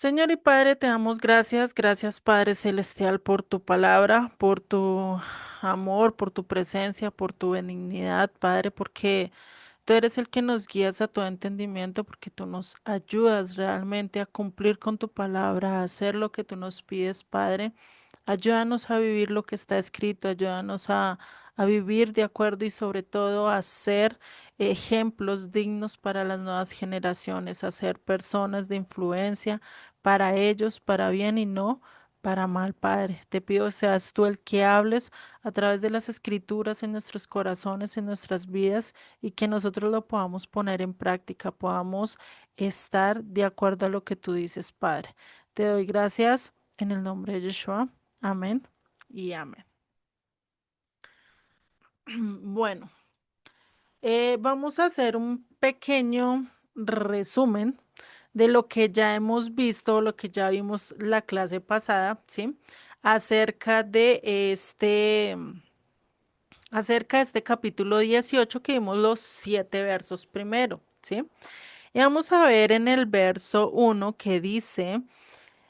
Señor y Padre, te damos gracias, gracias Padre Celestial por tu palabra, por tu amor, por tu presencia, por tu benignidad, Padre, porque tú eres el que nos guías a todo entendimiento, porque tú nos ayudas realmente a cumplir con tu palabra, a hacer lo que tú nos pides, Padre. Ayúdanos a vivir lo que está escrito, ayúdanos a vivir de acuerdo y sobre todo a ser ejemplos dignos para las nuevas generaciones, a ser personas de influencia para ellos, para bien y no para mal, Padre. Te pido seas tú el que hables a través de las escrituras en nuestros corazones, en nuestras vidas y que nosotros lo podamos poner en práctica, podamos estar de acuerdo a lo que tú dices, Padre. Te doy gracias en el nombre de Yeshua. Amén y amén. Bueno, vamos a hacer un pequeño resumen de lo que ya hemos visto, lo que ya vimos la clase pasada, ¿sí? Acerca de acerca de este capítulo 18 que vimos los 7 versos primero, ¿sí? Y vamos a ver en el verso 1 que dice: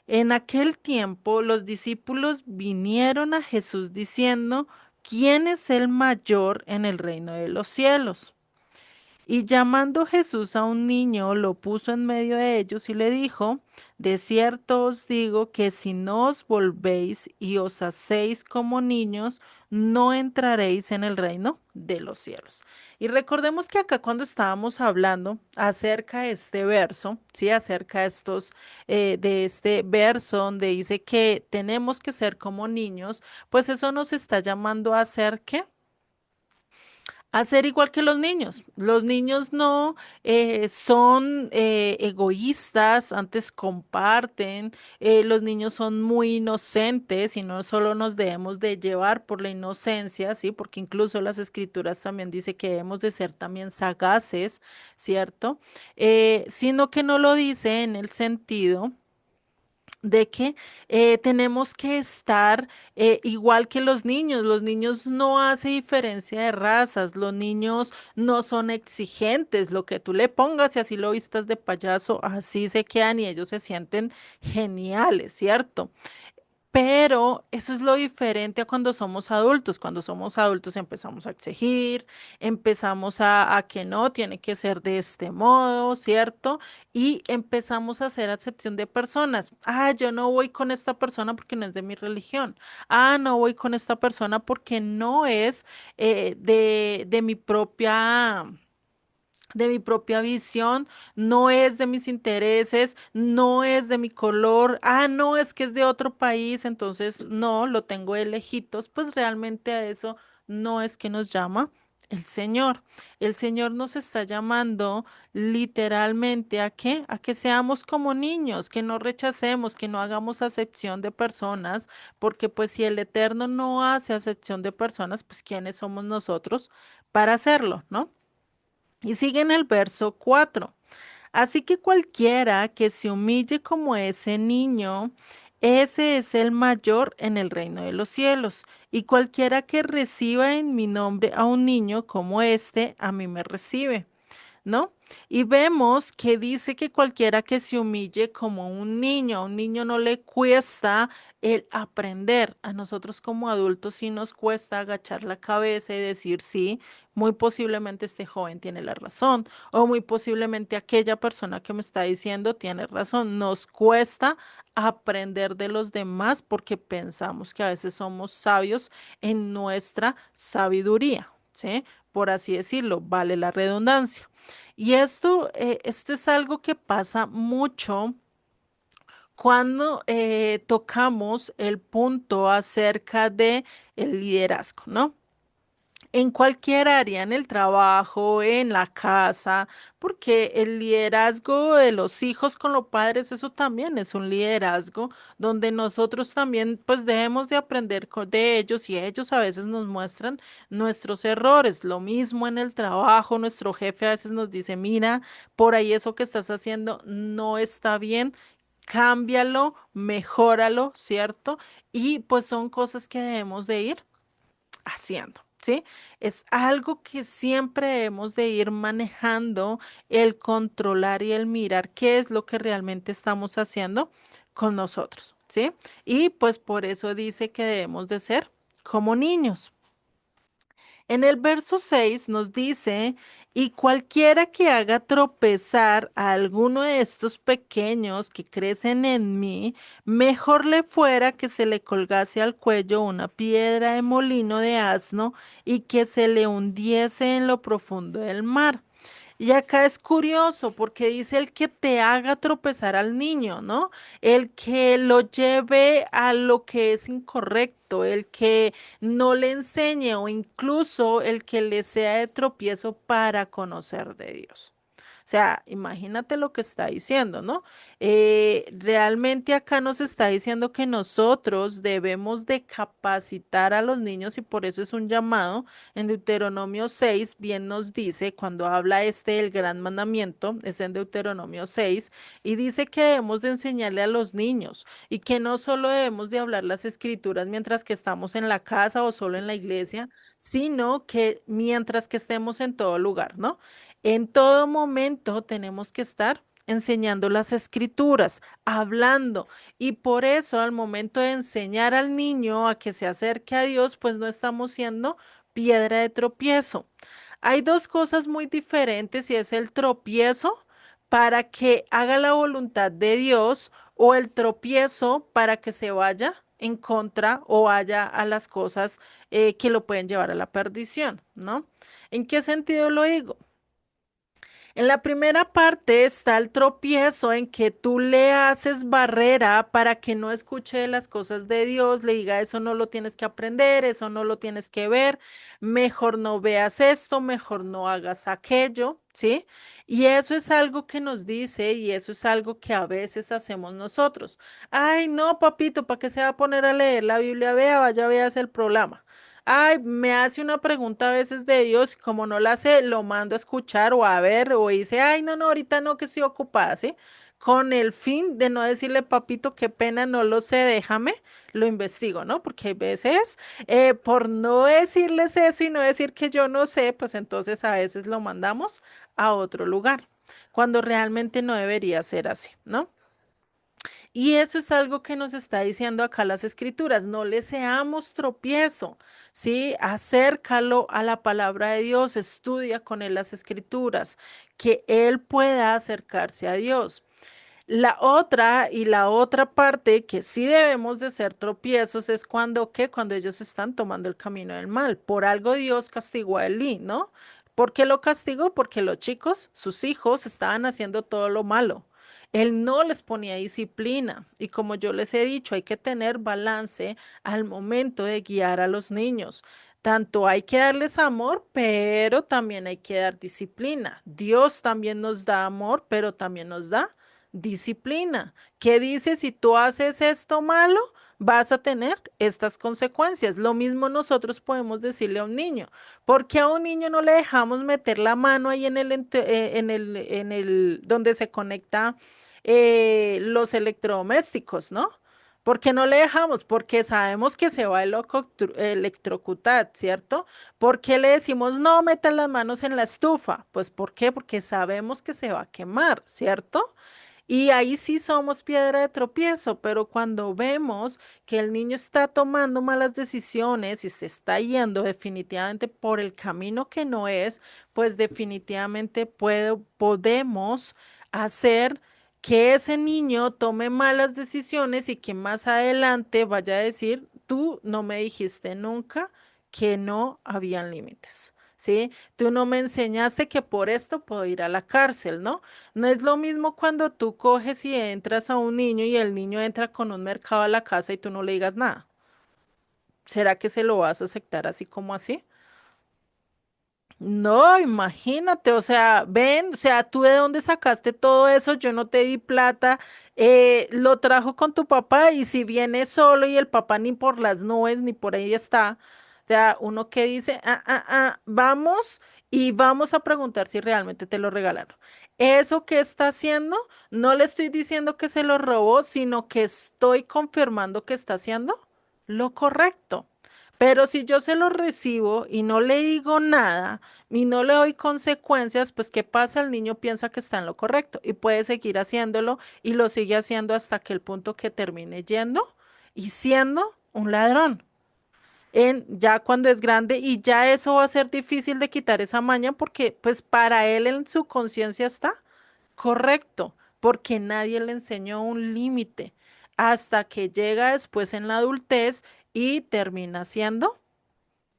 En aquel tiempo los discípulos vinieron a Jesús diciendo: ¿Quién es el mayor en el reino de los cielos? Y llamando Jesús a un niño, lo puso en medio de ellos y le dijo: De cierto os digo que si no os volvéis y os hacéis como niños, no entraréis en el reino de los cielos. Y recordemos que acá cuando estábamos hablando acerca de este verso, sí, acerca de este verso donde dice que tenemos que ser como niños, pues eso nos está llamando a ser ¿qué? Hacer igual que los niños. Los niños no son egoístas, antes comparten, los niños son muy inocentes y no solo nos debemos de llevar por la inocencia, ¿sí? Porque incluso las escrituras también dice que debemos de ser también sagaces, ¿cierto? Sino que no lo dice en el sentido de que tenemos que estar igual que los niños. Los niños no hace diferencia de razas, los niños no son exigentes. Lo que tú le pongas y así lo vistas de payaso, así se quedan y ellos se sienten geniales, ¿cierto? Pero eso es lo diferente a cuando somos adultos. Cuando somos adultos empezamos a exigir, empezamos a que no, tiene que ser de este modo, ¿cierto? Y empezamos a hacer acepción de personas. Ah, yo no voy con esta persona porque no es de mi religión. Ah, no voy con esta persona porque no es de mi propia visión, no es de mis intereses, no es de mi color, ah, no, es que es de otro país, entonces no, lo tengo de lejitos, pues realmente a eso no es que nos llama el Señor. El Señor nos está llamando literalmente ¿a qué? A que seamos como niños, que no rechacemos, que no hagamos acepción de personas, porque pues si el Eterno no hace acepción de personas, pues ¿quiénes somos nosotros para hacerlo, no? Y sigue en el verso 4. Así que cualquiera que se humille como ese niño, ese es el mayor en el reino de los cielos. Y cualquiera que reciba en mi nombre a un niño como este, a mí me recibe. ¿No? Y vemos que dice que cualquiera que se humille como un niño, a un niño no le cuesta el aprender. A nosotros como adultos sí nos cuesta agachar la cabeza y decir sí, muy posiblemente este joven tiene la razón o muy posiblemente aquella persona que me está diciendo tiene razón. Nos cuesta aprender de los demás porque pensamos que a veces somos sabios en nuestra sabiduría, ¿sí? Por así decirlo, vale la redundancia. Y esto es algo que pasa mucho cuando tocamos el punto acerca de el liderazgo, ¿no? En cualquier área, en el trabajo, en la casa, porque el liderazgo de los hijos con los padres, eso también es un liderazgo donde nosotros también pues debemos de aprender de ellos y ellos a veces nos muestran nuestros errores. Lo mismo en el trabajo, nuestro jefe a veces nos dice, mira, por ahí eso que estás haciendo no está bien. Cámbialo, mejóralo, ¿cierto? Y pues son cosas que debemos de ir haciendo. ¿sí? Es algo que siempre debemos de ir manejando, el controlar y el mirar qué es lo que realmente estamos haciendo con nosotros, ¿sí? Y pues por eso dice que debemos de ser como niños. En el verso 6 nos dice, y cualquiera que haga tropezar a alguno de estos pequeños que crecen en mí, mejor le fuera que se le colgase al cuello una piedra de molino de asno y que se le hundiese en lo profundo del mar. Y acá es curioso porque dice el que te haga tropezar al niño, ¿no? El que lo lleve a lo que es incorrecto, el que no le enseñe o incluso el que le sea de tropiezo para conocer de Dios. O sea, imagínate lo que está diciendo, ¿no? Realmente acá nos está diciendo que nosotros debemos de capacitar a los niños y por eso es un llamado. En Deuteronomio 6 bien nos dice, cuando habla el gran mandamiento, es en Deuteronomio 6, y dice que debemos de enseñarle a los niños y que no solo debemos de hablar las escrituras mientras que estamos en la casa o solo en la iglesia, sino que mientras que estemos en todo lugar, ¿no? En todo momento tenemos que estar enseñando las escrituras, hablando. Y por eso al momento de enseñar al niño a que se acerque a Dios, pues no estamos siendo piedra de tropiezo. Hay dos cosas muy diferentes y es el tropiezo para que haga la voluntad de Dios o el tropiezo para que se vaya en contra o vaya a las cosas que lo pueden llevar a la perdición, ¿no? ¿En qué sentido lo digo? En la primera parte está el tropiezo en que tú le haces barrera para que no escuche las cosas de Dios, le diga eso no lo tienes que aprender, eso no lo tienes que ver, mejor no veas esto, mejor no hagas aquello, ¿sí? Y eso es algo que nos dice y eso es algo que a veces hacemos nosotros. Ay, no, papito, ¿para qué se va a poner a leer la Biblia? Vea, vaya, veas el programa. Ay, me hace una pregunta a veces de Dios, como no la sé, lo mando a escuchar o a ver, o dice, ay, no, no, ahorita no, que estoy ocupada, ¿sí? Con el fin de no decirle, papito, qué pena, no lo sé, déjame, lo investigo, ¿no? Porque hay veces, por no decirles eso y no decir que yo no sé, pues entonces a veces lo mandamos a otro lugar, cuando realmente no debería ser así, ¿no? Y eso es algo que nos está diciendo acá las escrituras, no le seamos tropiezo, ¿sí? Acércalo a la palabra de Dios, estudia con él las escrituras, que él pueda acercarse a Dios. La otra parte que sí debemos de ser tropiezos es cuando, ¿qué? Cuando ellos están tomando el camino del mal. Por algo Dios castigó a Elí, ¿no? ¿Por qué lo castigó? Porque los chicos, sus hijos, estaban haciendo todo lo malo. Él no les ponía disciplina y como yo les he dicho, hay que tener balance al momento de guiar a los niños. Tanto hay que darles amor, pero también hay que dar disciplina. Dios también nos da amor, pero también nos da disciplina. ¿Qué dice? Si tú haces esto malo, vas a tener estas consecuencias. Lo mismo nosotros podemos decirle a un niño. ¿Por qué a un niño no le dejamos meter la mano ahí en el donde se conecta los electrodomésticos, ¿no? ¿Por qué no le dejamos? Porque sabemos que se va a electrocutar, ¿cierto? ¿Por qué le decimos no metan las manos en la estufa? Pues ¿por qué? Porque sabemos que se va a quemar, ¿cierto? Y ahí sí somos piedra de tropiezo, pero cuando vemos que el niño está tomando malas decisiones y se está yendo definitivamente por el camino que no es, pues definitivamente podemos hacer que ese niño tome malas decisiones y que más adelante vaya a decir, tú no me dijiste nunca que no habían límites. ¿Sí? Tú no me enseñaste que por esto puedo ir a la cárcel, ¿no? No es lo mismo cuando tú coges y entras a un niño y el niño entra con un mercado a la casa y tú no le digas nada. ¿Será que se lo vas a aceptar así como así? No, imagínate, o sea, ven, o sea, tú de dónde sacaste todo eso, yo no te di plata, lo trajo con tu papá y si viene solo y el papá ni por las nubes ni por ahí está, o sea, uno que dice, vamos y vamos a preguntar si realmente te lo regalaron. Eso que está haciendo, no le estoy diciendo que se lo robó, sino que estoy confirmando que está haciendo lo correcto. Pero si yo se lo recibo y no le digo nada y no le doy consecuencias, pues ¿qué pasa? El niño piensa que está en lo correcto y puede seguir haciéndolo y lo sigue haciendo hasta que el punto que termine yendo y siendo un ladrón. Ya cuando es grande y ya eso va a ser difícil de quitar esa maña porque pues para él en su conciencia está correcto, porque nadie le enseñó un límite hasta que llega después en la adultez y termina siendo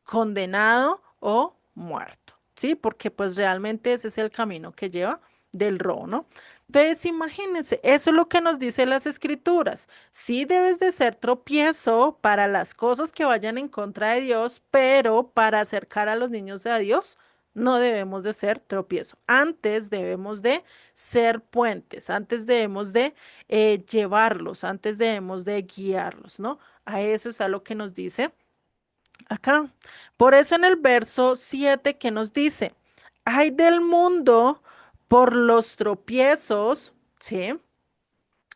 condenado o muerto, ¿sí? Porque pues realmente ese es el camino que lleva del robo, ¿no? Entonces, imagínense, eso es lo que nos dicen las escrituras. Sí debes de ser tropiezo para las cosas que vayan en contra de Dios, pero para acercar a los niños a Dios, no debemos de ser tropiezo. Antes debemos de ser puentes, antes debemos de llevarlos, antes debemos de guiarlos, ¿no? A eso es a lo que nos dice acá. Por eso en el verso 7 que nos dice, ay del mundo por los tropiezos, ¿sí?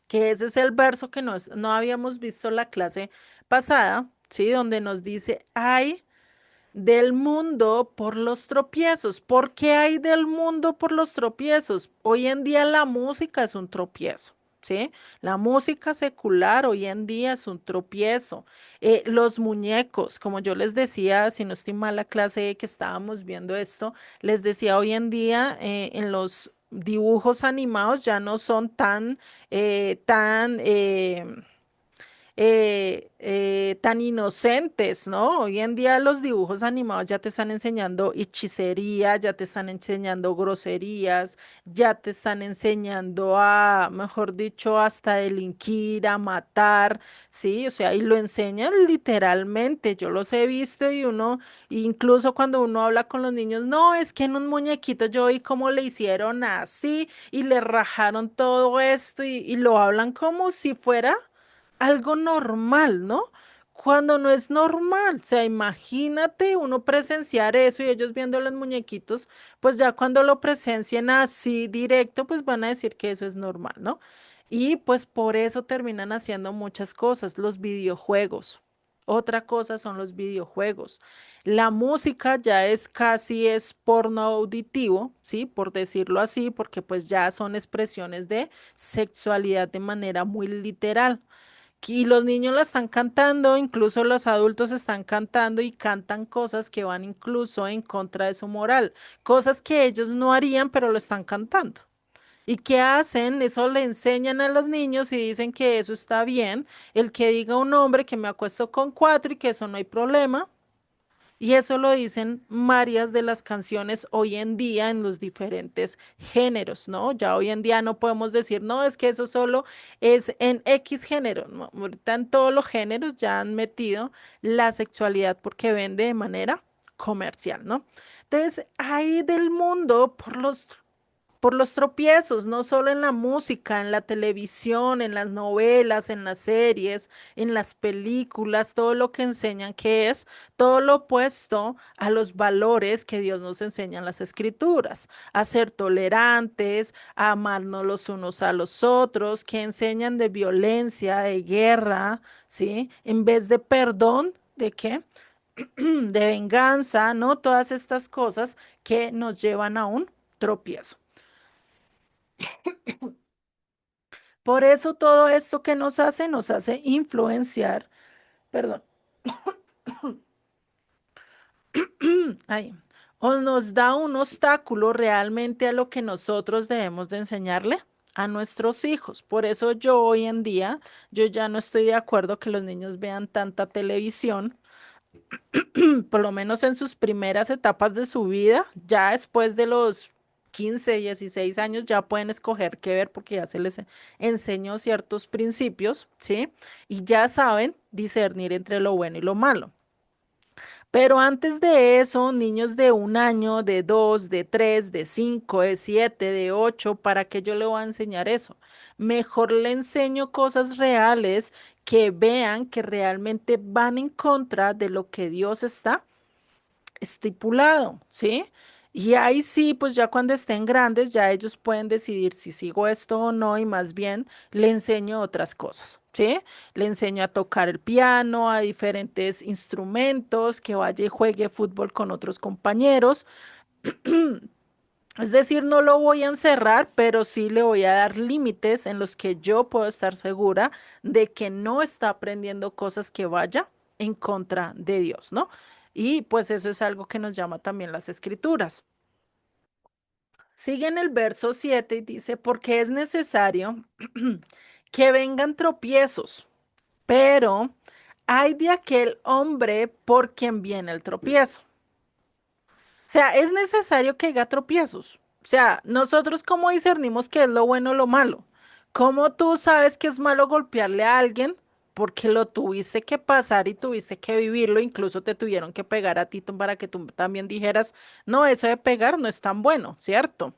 Que ese es el verso que no habíamos visto la clase pasada, ¿sí? Donde nos dice, ay del mundo por los tropiezos. ¿Por qué hay del mundo por los tropiezos? Hoy en día la música es un tropiezo. ¿Sí? La música secular hoy en día es un tropiezo. Los muñecos, como yo les decía, si no estoy mal la clase que estábamos viendo esto, les decía hoy en día en los dibujos animados ya no son tan inocentes, ¿no? Hoy en día los dibujos animados ya te están enseñando hechicería, ya te están enseñando groserías, ya te están enseñando a, mejor dicho, hasta delinquir, a matar, ¿sí? O sea, y lo enseñan literalmente, yo los he visto y uno, incluso cuando uno habla con los niños, no, es que en un muñequito yo vi cómo le hicieron así y le rajaron todo esto y lo hablan como si fuera algo normal, ¿no? Cuando no es normal, o sea, imagínate uno presenciar eso y ellos viendo los muñequitos, pues ya cuando lo presencien así directo, pues van a decir que eso es normal, ¿no? Y pues por eso terminan haciendo muchas cosas, los videojuegos. Otra cosa son los videojuegos. La música ya es casi es porno auditivo, ¿sí? Por decirlo así, porque pues ya son expresiones de sexualidad de manera muy literal. Y los niños la están cantando, incluso los adultos están cantando y cantan cosas que van incluso en contra de su moral, cosas que ellos no harían, pero lo están cantando. ¿Y qué hacen? Eso le enseñan a los niños y dicen que eso está bien. El que diga un hombre que me acuesto con cuatro y que eso no hay problema. Y eso lo dicen varias de las canciones hoy en día en los diferentes géneros, ¿no? Ya hoy en día no podemos decir, no, es que eso solo es en X género, ¿no? Ahorita en todos los géneros ya han metido la sexualidad porque vende de manera comercial, ¿no? Entonces, hay del mundo por los tropiezos, no solo en la música, en la televisión, en las novelas, en las series, en las películas, todo lo que enseñan que es todo lo opuesto a los valores que Dios nos enseña en las escrituras, a ser tolerantes, a amarnos los unos a los otros, que enseñan de violencia, de guerra, ¿sí? En vez de perdón, ¿de qué? De venganza, ¿no? Todas estas cosas que nos llevan a un tropiezo. Por eso todo esto que nos hace influenciar, perdón, ay, o nos da un obstáculo realmente a lo que nosotros debemos de enseñarle a nuestros hijos. Por eso yo hoy en día, yo ya no estoy de acuerdo que los niños vean tanta televisión, por lo menos en sus primeras etapas de su vida, ya después de los 15, 16 años ya pueden escoger qué ver porque ya se les enseñó ciertos principios, ¿sí? Y ya saben discernir entre lo bueno y lo malo. Pero antes de eso, niños de 1 año, de 2, de 3, de 5, de 7, de 8, ¿para qué yo le voy a enseñar eso? Mejor le enseño cosas reales que vean que realmente van en contra de lo que Dios está estipulado, ¿sí? Y ahí sí, pues ya cuando estén grandes, ya ellos pueden decidir si sigo esto o no y más bien le enseño otras cosas, ¿sí? Le enseño a tocar el piano, a diferentes instrumentos, que vaya y juegue fútbol con otros compañeros. Es decir, no lo voy a encerrar, pero sí le voy a dar límites en los que yo puedo estar segura de que no está aprendiendo cosas que vaya en contra de Dios, ¿no? Y pues eso es algo que nos llama también las escrituras. Sigue en el verso 7 y dice, porque es necesario que vengan tropiezos, pero hay de aquel hombre por quien viene el tropiezo. O sea, es necesario que haya tropiezos. O sea, nosotros cómo discernimos qué es lo bueno o lo malo. ¿Cómo tú sabes que es malo golpearle a alguien? Porque lo tuviste que pasar y tuviste que vivirlo, incluso te tuvieron que pegar a ti para que tú también dijeras, no, eso de pegar no es tan bueno, ¿cierto?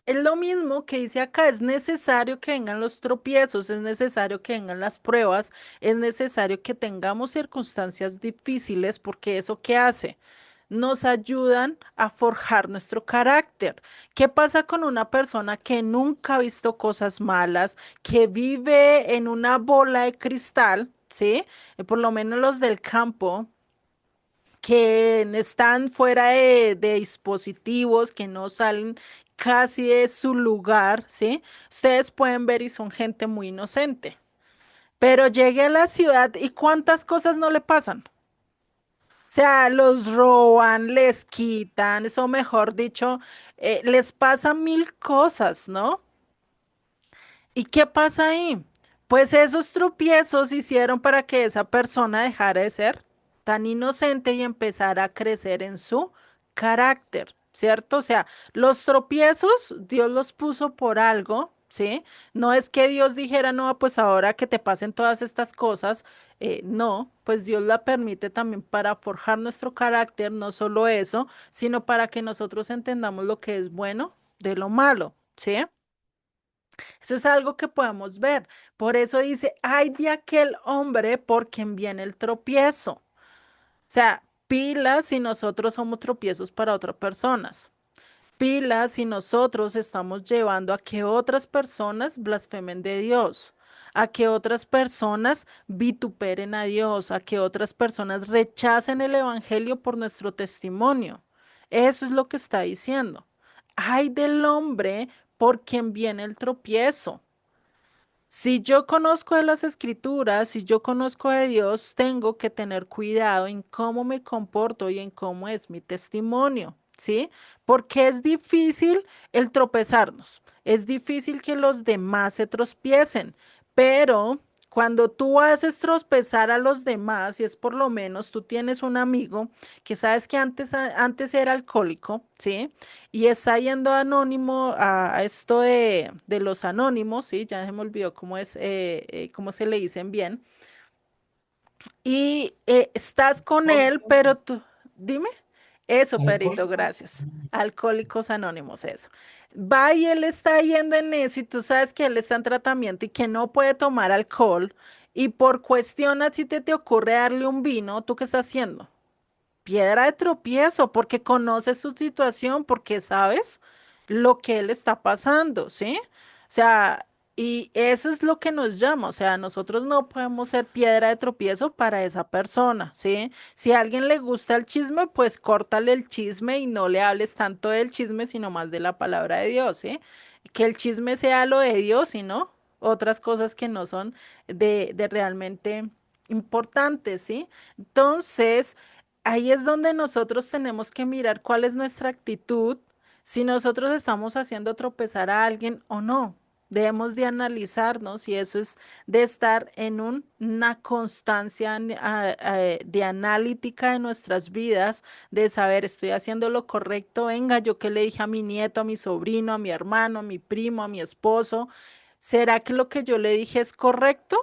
Es lo mismo que dice acá, es necesario que vengan los tropiezos, es necesario que vengan las pruebas, es necesario que tengamos circunstancias difíciles porque eso ¿qué hace? Nos ayudan a forjar nuestro carácter. ¿Qué pasa con una persona que nunca ha visto cosas malas, que vive en una bola de cristal, ¿sí? Por lo menos los del campo que están fuera de dispositivos, que no salen casi de su lugar, ¿sí? Ustedes pueden ver y son gente muy inocente. Pero llegue a la ciudad y cuántas cosas no le pasan. O sea, los roban, les quitan, eso mejor dicho, les pasan mil cosas, ¿no? ¿Y qué pasa ahí? Pues esos tropiezos hicieron para que esa persona dejara de ser tan inocente y empezara a crecer en su carácter, ¿cierto? O sea, los tropiezos Dios los puso por algo, ¿sí? No es que Dios dijera, no, pues ahora que te pasen todas estas cosas, no, pues Dios la permite también para forjar nuestro carácter, no solo eso, sino para que nosotros entendamos lo que es bueno de lo malo, ¿sí? Eso es algo que podemos ver. Por eso dice, ay de aquel hombre por quien viene el tropiezo. O sea, pilas si nosotros somos tropiezos para otras personas. Pilas si nosotros estamos llevando a que otras personas blasfemen de Dios, a que otras personas vituperen a Dios, a que otras personas rechacen el evangelio por nuestro testimonio. Eso es lo que está diciendo. Ay del hombre por quien viene el tropiezo. Si yo conozco de las escrituras, si yo conozco de Dios, tengo que tener cuidado en cómo me comporto y en cómo es mi testimonio, ¿sí? Porque es difícil el tropezarnos, es difícil que los demás se tropiecen, pero cuando tú haces tropezar a los demás, y es por lo menos tú tienes un amigo que sabes que antes era alcohólico, ¿sí? Y está yendo anónimo a esto de los anónimos, ¿sí? Ya se me olvidó cómo es, cómo se le dicen bien. Y estás con él, Alcohólicos, pero tú, dime, eso, Perito, alcohólicos. gracias. Alcohólicos Anónimos, eso. Va y él está yendo en eso y tú sabes que él está en tratamiento y que no puede tomar alcohol y por cuestión así te ocurre darle un vino, ¿tú qué estás haciendo? Piedra de tropiezo, porque conoces su situación, porque sabes lo que él está pasando, ¿sí? O sea, y eso es lo que nos llama, o sea, nosotros no podemos ser piedra de tropiezo para esa persona, ¿sí? Si a alguien le gusta el chisme, pues córtale el chisme y no le hables tanto del chisme, sino más de la palabra de Dios, ¿sí? Que el chisme sea lo de Dios y no otras cosas que no son de realmente importantes, ¿sí? Entonces, ahí es donde nosotros tenemos que mirar cuál es nuestra actitud, si nosotros estamos haciendo tropezar a alguien o no. Debemos de analizarnos y eso es de estar en una constancia de analítica de nuestras vidas, de saber, estoy haciendo lo correcto, venga, yo qué le dije a mi nieto, a mi sobrino, a mi hermano, a mi primo, a mi esposo, ¿será que lo que yo le dije es correcto?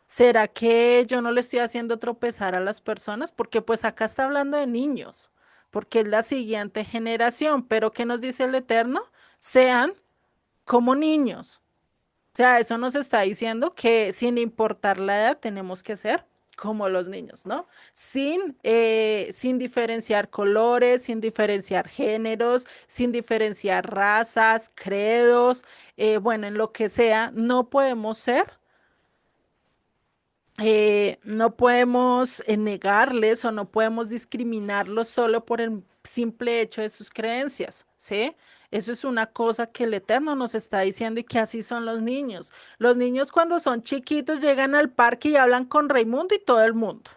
¿Será que yo no le estoy haciendo tropezar a las personas? Porque pues acá está hablando de niños, porque es la siguiente generación, pero ¿qué nos dice el Eterno? Sean como niños. O sea, eso nos está diciendo que sin importar la edad tenemos que ser como los niños, ¿no? Sin diferenciar colores, sin diferenciar géneros, sin diferenciar razas, credos, bueno, en lo que sea, no podemos ser. No podemos negarles o no podemos discriminarlos solo por el simple hecho de sus creencias, ¿sí? Eso es una cosa que el Eterno nos está diciendo y que así son los niños. Los niños cuando son chiquitos llegan al parque y hablan con Raimundo y todo el mundo.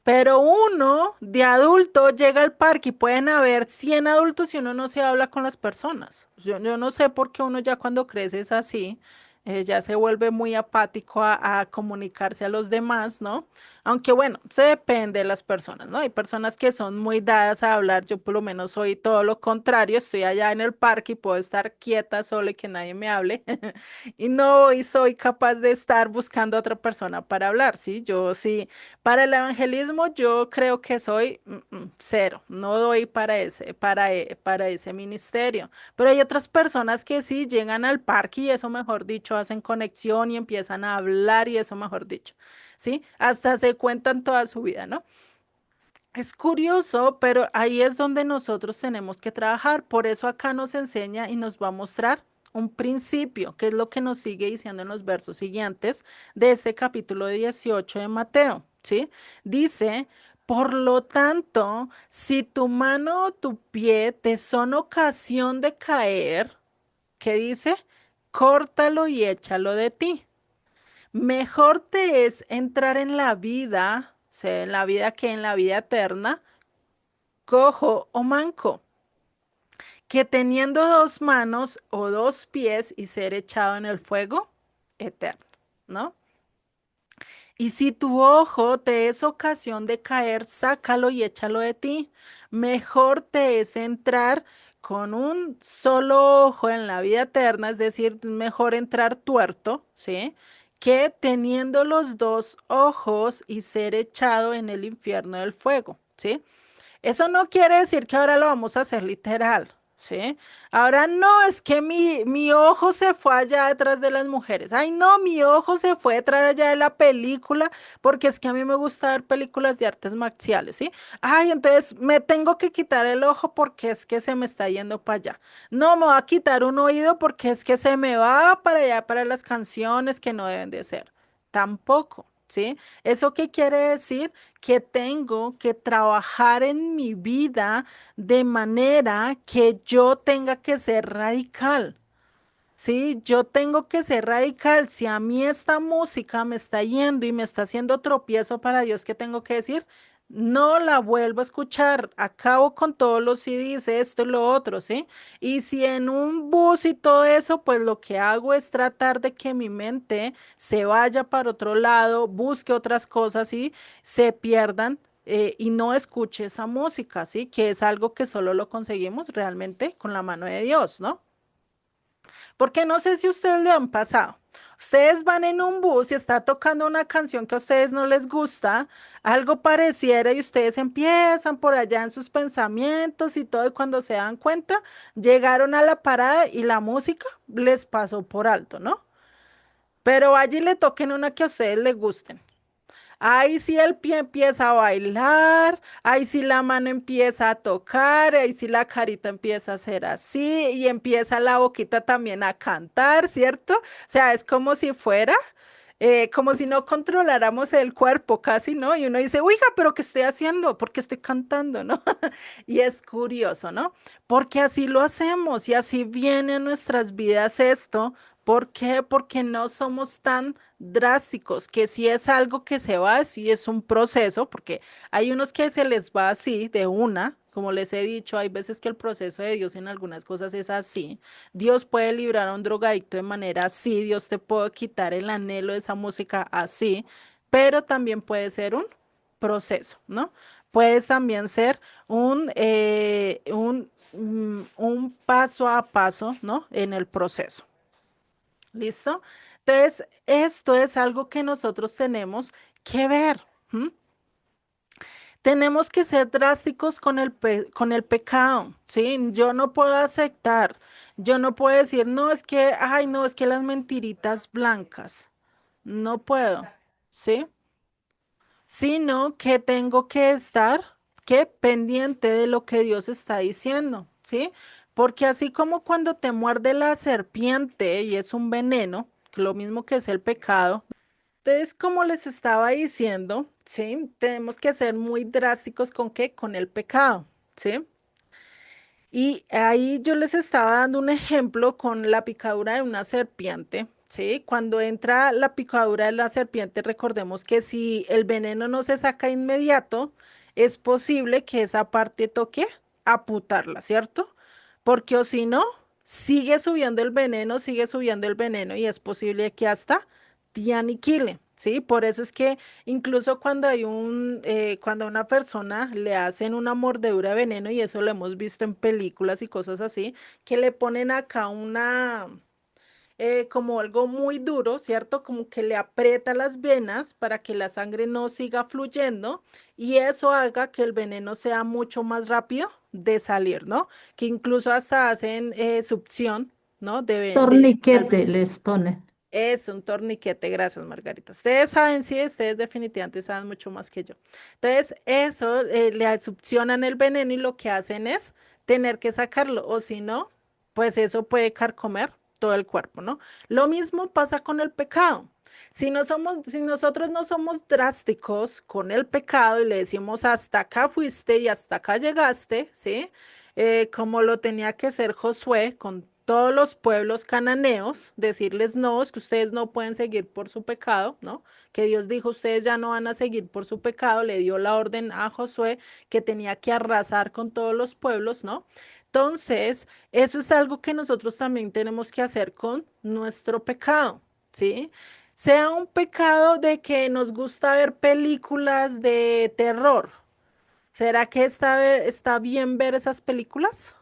Pero uno de adulto llega al parque y pueden haber 100 adultos y uno no se habla con las personas. Yo no sé por qué uno ya cuando crece es así, ya se vuelve muy apático a comunicarse a los demás, ¿no? Aunque bueno, se depende de las personas, ¿no? Hay personas que son muy dadas a hablar, yo por lo menos soy todo lo contrario, estoy allá en el parque y puedo estar quieta sola y que nadie me hable y no y soy capaz de estar buscando a otra persona para hablar, ¿sí? Yo sí. Para el evangelismo yo creo que soy cero, no doy para ese ministerio. Pero hay otras personas que sí llegan al parque y eso, mejor dicho, hacen conexión y empiezan a hablar y eso, mejor dicho, ¿sí? Hasta se cuentan toda su vida, ¿no? Es curioso, pero ahí es donde nosotros tenemos que trabajar. Por eso acá nos enseña y nos va a mostrar un principio, que es lo que nos sigue diciendo en los versos siguientes de este capítulo 18 de Mateo, ¿sí? Dice, por lo tanto, si tu mano o tu pie te son ocasión de caer, ¿qué dice? Córtalo y échalo de ti. Mejor te es entrar en la vida, o sea, en la vida que en la vida eterna, cojo o manco, que teniendo dos manos o dos pies y ser echado en el fuego eterno, ¿no? Y si tu ojo te es ocasión de caer, sácalo y échalo de ti. Mejor te es entrar con un solo ojo en la vida eterna, es decir, mejor entrar tuerto, ¿sí? Que teniendo los dos ojos y ser echado en el infierno del fuego, ¿sí? Eso no quiere decir que ahora lo vamos a hacer literal, ¿sí? Ahora no, es que mi ojo se fue allá detrás de las mujeres. Ay, no, mi ojo se fue detrás de allá de la película, porque es que a mí me gusta ver películas de artes marciales, ¿sí? Ay, entonces me tengo que quitar el ojo porque es que se me está yendo para allá. No, me va a quitar un oído porque es que se me va para allá, para las canciones que no deben de ser. Tampoco, ¿sí? ¿Eso qué quiere decir? Que tengo que trabajar en mi vida de manera que yo tenga que ser radical. Sí, yo tengo que ser radical. Si a mí esta música me está yendo y me está haciendo tropiezo para Dios, ¿qué tengo que decir? No la vuelvo a escuchar. Acabo con todos los CDs, esto y lo otro, ¿sí? Y si en un bus y todo eso, pues lo que hago es tratar de que mi mente se vaya para otro lado, busque otras cosas y se pierdan. Y no escuche esa música, ¿sí? Que es algo que solo lo conseguimos realmente con la mano de Dios, ¿no? Porque no sé si a ustedes le han pasado. Ustedes van en un bus y está tocando una canción que a ustedes no les gusta, algo pareciera y ustedes empiezan por allá en sus pensamientos y todo, y cuando se dan cuenta, llegaron a la parada y la música les pasó por alto, ¿no? Pero allí le toquen una que a ustedes les gusten. Ahí sí el pie empieza a bailar, ahí sí la mano empieza a tocar, ahí sí la carita empieza a hacer así y empieza la boquita también a cantar, ¿cierto? O sea, es como si fuera, como si no controláramos el cuerpo casi, ¿no? Y uno dice, oiga, pero ¿qué estoy haciendo? ¿Por qué estoy cantando, no? Y es curioso, ¿no? Porque así lo hacemos y así viene a nuestras vidas esto. ¿Por qué? Porque no somos tan drásticos, que si es algo que se va, si es un proceso, porque hay unos que se les va así de una, como les he dicho, hay veces que el proceso de Dios en algunas cosas es así. Dios puede librar a un drogadicto de manera así, Dios te puede quitar el anhelo de esa música así, pero también puede ser un proceso, ¿no? Puedes también ser un paso a paso, ¿no? En el proceso. ¿Listo? Entonces, esto es algo que nosotros tenemos que ver. ¿M? Tenemos que ser drásticos con con el pecado, ¿sí? Yo no puedo aceptar, yo no puedo decir, no, es que, ay, no, es que las mentiritas blancas, no puedo, ¿sí? sino que tengo que estar que pendiente de lo que Dios está diciendo, ¿sí? Porque así como cuando te muerde la serpiente y es un veneno, que lo mismo que es el pecado, entonces como les estaba diciendo, ¿sí? Tenemos que ser muy drásticos con qué, con el pecado, ¿sí? Y ahí yo les estaba dando un ejemplo con la picadura de una serpiente, ¿sí? Cuando entra la picadura de la serpiente, recordemos que si el veneno no se saca inmediato, es posible que esa parte toque aputarla, ¿cierto? Porque o si no, sigue subiendo el veneno y es posible que hasta te aniquile, ¿sí? Por eso es que incluso cuando cuando a una persona le hacen una mordedura de veneno, y eso lo hemos visto en películas y cosas así, que le ponen acá como algo muy duro, ¿cierto? Como que le aprieta las venas para que la sangre no siga fluyendo y eso haga que el veneno sea mucho más rápido de salir, ¿no? Que incluso hasta hacen succión, ¿no? Al Torniquete veneno. les ponen. Es un torniquete, gracias Margarita. Ustedes saben, sí, ustedes definitivamente saben mucho más que yo. Entonces, eso le succionan el veneno y lo que hacen es tener que sacarlo, o si no, pues eso puede carcomer todo el cuerpo, ¿no? Lo mismo pasa con el pecado. Si nosotros no somos drásticos con el pecado y le decimos hasta acá fuiste y hasta acá llegaste, ¿sí? Como lo tenía que hacer Josué con todos los pueblos cananeos, decirles no, es que ustedes no pueden seguir por su pecado, ¿no? Que Dios dijo, ustedes ya no van a seguir por su pecado, le dio la orden a Josué que tenía que arrasar con todos los pueblos, ¿no? Entonces, eso es algo que nosotros también tenemos que hacer con nuestro pecado, ¿sí? Sea un pecado de que nos gusta ver películas de terror. ¿Será que está bien ver esas películas?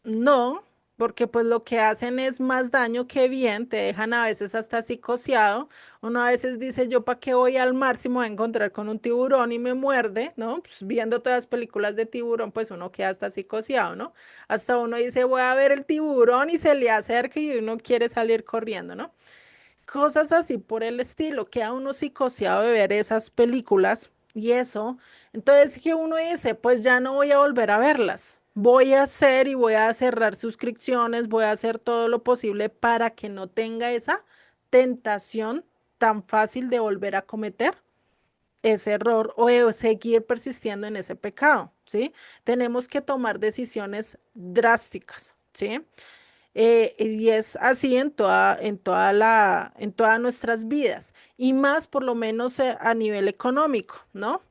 No, porque pues lo que hacen es más daño que bien, te dejan a veces hasta psicoseado. Uno a veces dice, yo para qué voy al mar si me voy a encontrar con un tiburón y me muerde, ¿no? Pues viendo todas las películas de tiburón, pues uno queda hasta psicoseado, ¿no? Hasta uno dice, voy a ver el tiburón y se le acerca y uno quiere salir corriendo, ¿no? Cosas así por el estilo, queda uno psicoseado de ver esas películas y eso. Entonces que uno dice, pues ya no voy a volver a verlas. Voy a hacer y voy a cerrar suscripciones, voy a hacer todo lo posible para que no tenga esa tentación tan fácil de volver a cometer ese error o de seguir persistiendo en ese pecado, ¿sí? Tenemos que tomar decisiones drásticas, ¿sí? Y es así en todas nuestras vidas y más por lo menos a nivel económico, ¿no?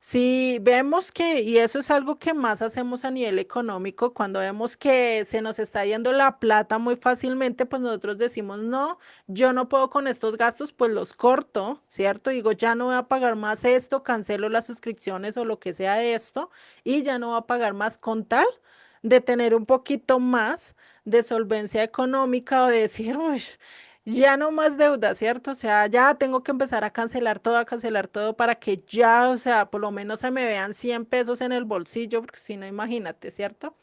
Si vemos que, y eso es algo que más hacemos a nivel económico, cuando vemos que se nos está yendo la plata muy fácilmente, pues nosotros decimos, no, yo no puedo con estos gastos, pues los corto, ¿cierto? Digo, ya no voy a pagar más esto, cancelo las suscripciones o lo que sea de esto, y ya no voy a pagar más con tal de tener un poquito más de solvencia económica o de decir, uy, ya no más deuda, ¿cierto? O sea, ya tengo que empezar a cancelar todo para que ya, o sea, por lo menos se me vean 100 pesos en el bolsillo, porque si no, imagínate, ¿cierto?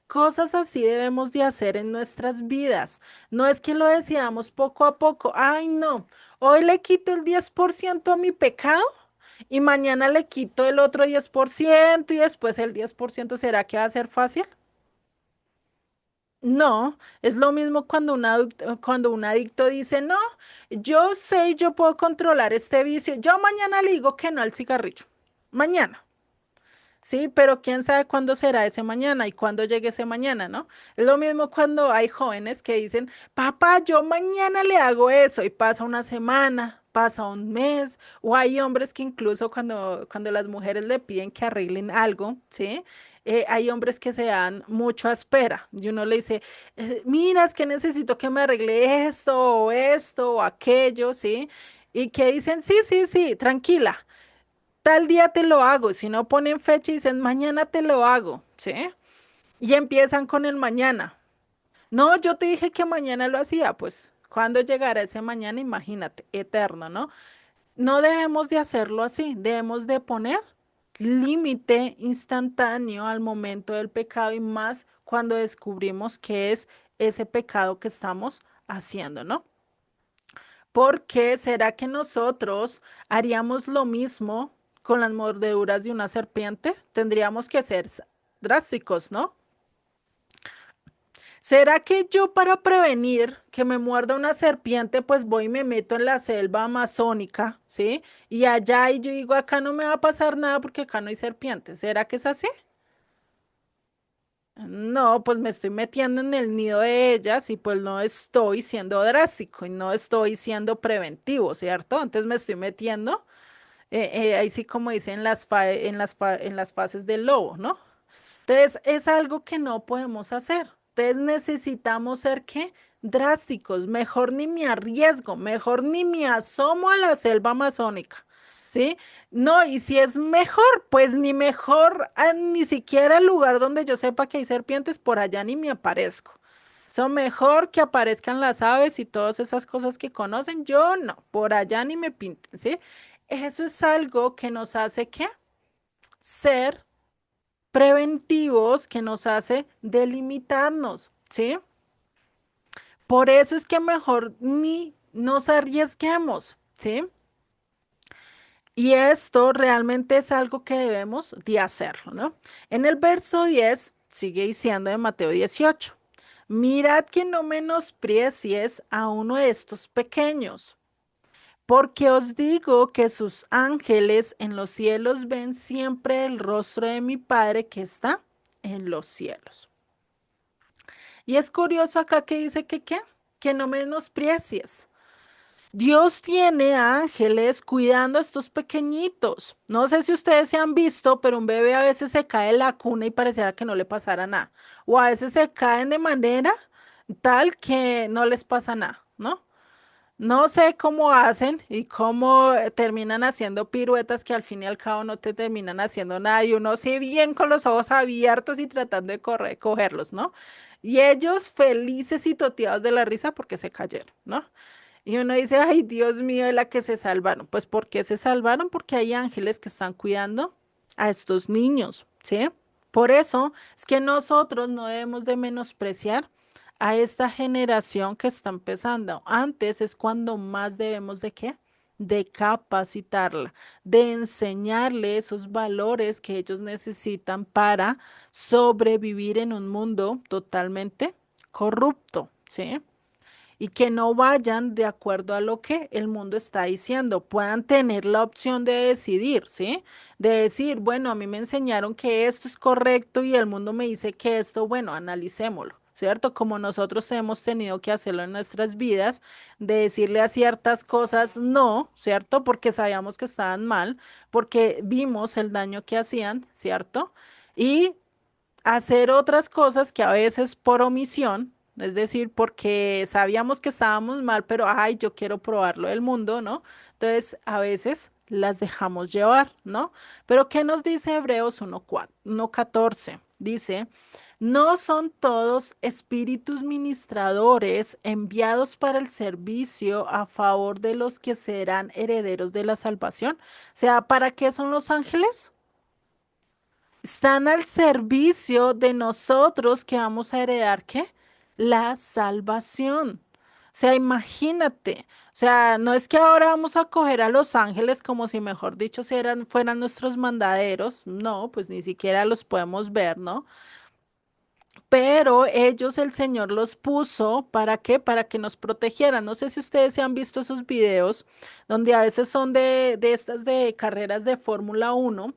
Cosas así debemos de hacer en nuestras vidas. No es que lo decidamos poco a poco. Ay, no, hoy le quito el 10% a mi pecado y mañana le quito el otro 10% y después el 10%. ¿Será que va a ser fácil? No, es lo mismo cuando un adicto dice, no, yo sé, yo puedo controlar este vicio. Yo mañana le digo que no al cigarrillo. Mañana. Sí, pero quién sabe cuándo será ese mañana y cuándo llegue ese mañana, ¿no? Es lo mismo cuando hay jóvenes que dicen, papá, yo mañana le hago eso y pasa una semana, pasa un mes, o hay hombres que incluso cuando las mujeres le piden que arreglen algo, ¿sí? Hay hombres que se dan mucho a espera y uno le dice, mira, es que necesito que me arregle esto o aquello, ¿sí? Y que dicen, sí, sí, sí, tranquila tal día te lo hago, si no ponen fecha y dicen mañana te lo hago, ¿sí? Y empiezan con el mañana. No, yo te dije que mañana lo hacía, pues cuando llegará ese mañana, imagínate, eterno, ¿no? No debemos de hacerlo así, debemos de poner límite instantáneo al momento del pecado y más cuando descubrimos que es ese pecado que estamos haciendo, ¿no? ¿Por qué será que nosotros haríamos lo mismo con las mordeduras de una serpiente? Tendríamos que ser drásticos, ¿no? ¿Será que yo para prevenir que me muerda una serpiente, pues voy y me meto en la selva amazónica, ¿sí? Y allá y yo digo, acá no me va a pasar nada porque acá no hay serpientes. ¿Será que es así? No, pues me estoy metiendo en el nido de ellas y pues no estoy siendo drástico y no estoy siendo preventivo, ¿cierto? Antes me estoy metiendo, ahí sí como dicen en las fases del lobo, ¿no? Entonces, es algo que no podemos hacer. Entonces, necesitamos ser ¿qué? Drásticos. Mejor ni me arriesgo, mejor ni me asomo a la selva amazónica. ¿Sí? No, y si es mejor, pues ni mejor, ni siquiera el lugar donde yo sepa que hay serpientes, por allá ni me aparezco. Son mejor que aparezcan las aves y todas esas cosas que conocen. Yo no, por allá ni me pinten, ¿sí? Eso es algo que nos hace ¿qué? Ser preventivos, que nos hace delimitarnos, ¿sí? Por eso es que mejor ni nos arriesguemos, ¿sí? Y esto realmente es algo que debemos de hacerlo, ¿no? En el verso 10 sigue diciendo de Mateo 18, mirad que no menosprecies a uno de estos pequeños, porque os digo que sus ángeles en los cielos ven siempre el rostro de mi Padre que está en los cielos. Y es curioso acá que dice que qué, que no menosprecies. Dios tiene ángeles cuidando a estos pequeñitos. No sé si ustedes se han visto, pero un bebé a veces se cae en la cuna y pareciera que no le pasara nada. O a veces se caen de manera tal que no les pasa nada, ¿no? No sé cómo hacen y cómo terminan haciendo piruetas que al fin y al cabo no te terminan haciendo nada y uno sí bien con los ojos abiertos y tratando de correr, cogerlos, ¿no? Y ellos felices y toteados de la risa porque se cayeron, ¿no? Y uno dice, ay, Dios mío, de la que se salvaron. Pues ¿por qué se salvaron? Porque hay ángeles que están cuidando a estos niños, ¿sí? Por eso es que nosotros no debemos de menospreciar a esta generación que está empezando. Antes es cuando más debemos de qué? De capacitarla, de enseñarle esos valores que ellos necesitan para sobrevivir en un mundo totalmente corrupto, ¿sí? Y que no vayan de acuerdo a lo que el mundo está diciendo, puedan tener la opción de decidir, ¿sí? De decir, bueno, a mí me enseñaron que esto es correcto y el mundo me dice que esto, bueno, analicémoslo. ¿Cierto? Como nosotros hemos tenido que hacerlo en nuestras vidas, de decirle a ciertas cosas no, ¿cierto? Porque sabíamos que estaban mal, porque vimos el daño que hacían, ¿cierto? Y hacer otras cosas que a veces por omisión, es decir, porque sabíamos que estábamos mal, pero ay, yo quiero probarlo del mundo, ¿no? Entonces, a veces las dejamos llevar, ¿no? Pero ¿qué nos dice Hebreos 1:14? Dice, no son todos espíritus ministradores enviados para el servicio a favor de los que serán herederos de la salvación. O sea, ¿para qué son los ángeles? Están al servicio de nosotros que vamos a heredar, ¿qué? La salvación. O sea, imagínate. O sea, no es que ahora vamos a coger a los ángeles como si, mejor dicho, fueran nuestros mandaderos. No, pues ni siquiera los podemos ver, ¿no? Pero ellos, el Señor los puso, ¿para qué? Para que nos protegieran. No sé si ustedes se han visto esos videos donde a veces son de estas de carreras de Fórmula 1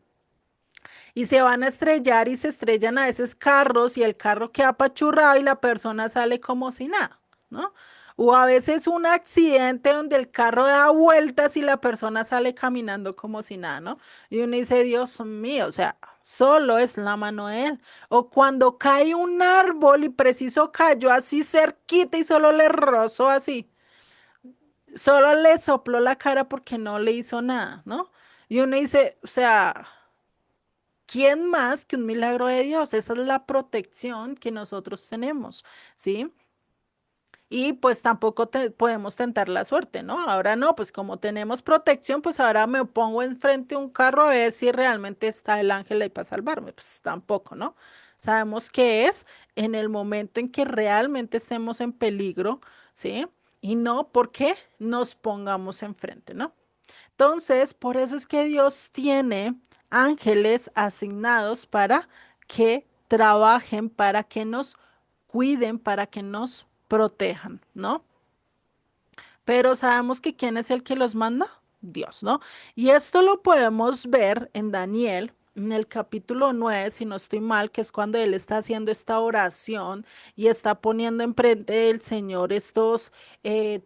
y se van a estrellar y se estrellan a veces carros y el carro queda apachurrado y la persona sale como si nada, ¿no? O a veces un accidente donde el carro da vueltas y la persona sale caminando como si nada, ¿no? Y uno dice, Dios mío, o sea, solo es la mano de él. O cuando cae un árbol y preciso cayó así cerquita y solo le rozó así, solo le sopló la cara porque no le hizo nada, ¿no? Y uno dice, o sea, ¿quién más que un milagro de Dios? Esa es la protección que nosotros tenemos, ¿sí? Y pues tampoco podemos tentar la suerte, ¿no? Ahora no, pues como tenemos protección, pues ahora me pongo enfrente de un carro a ver si realmente está el ángel ahí para salvarme. Pues tampoco, ¿no? Sabemos que es en el momento en que realmente estemos en peligro, ¿sí? y no porque nos pongamos enfrente, ¿no? Entonces, por eso es que Dios tiene ángeles asignados para que trabajen, para que nos cuiden, para que nos protejan, ¿no? Pero sabemos que ¿quién es el que los manda? Dios, ¿no? Y esto lo podemos ver en Daniel, en el capítulo 9, si no estoy mal, que es cuando él está haciendo esta oración y está poniendo enfrente del Señor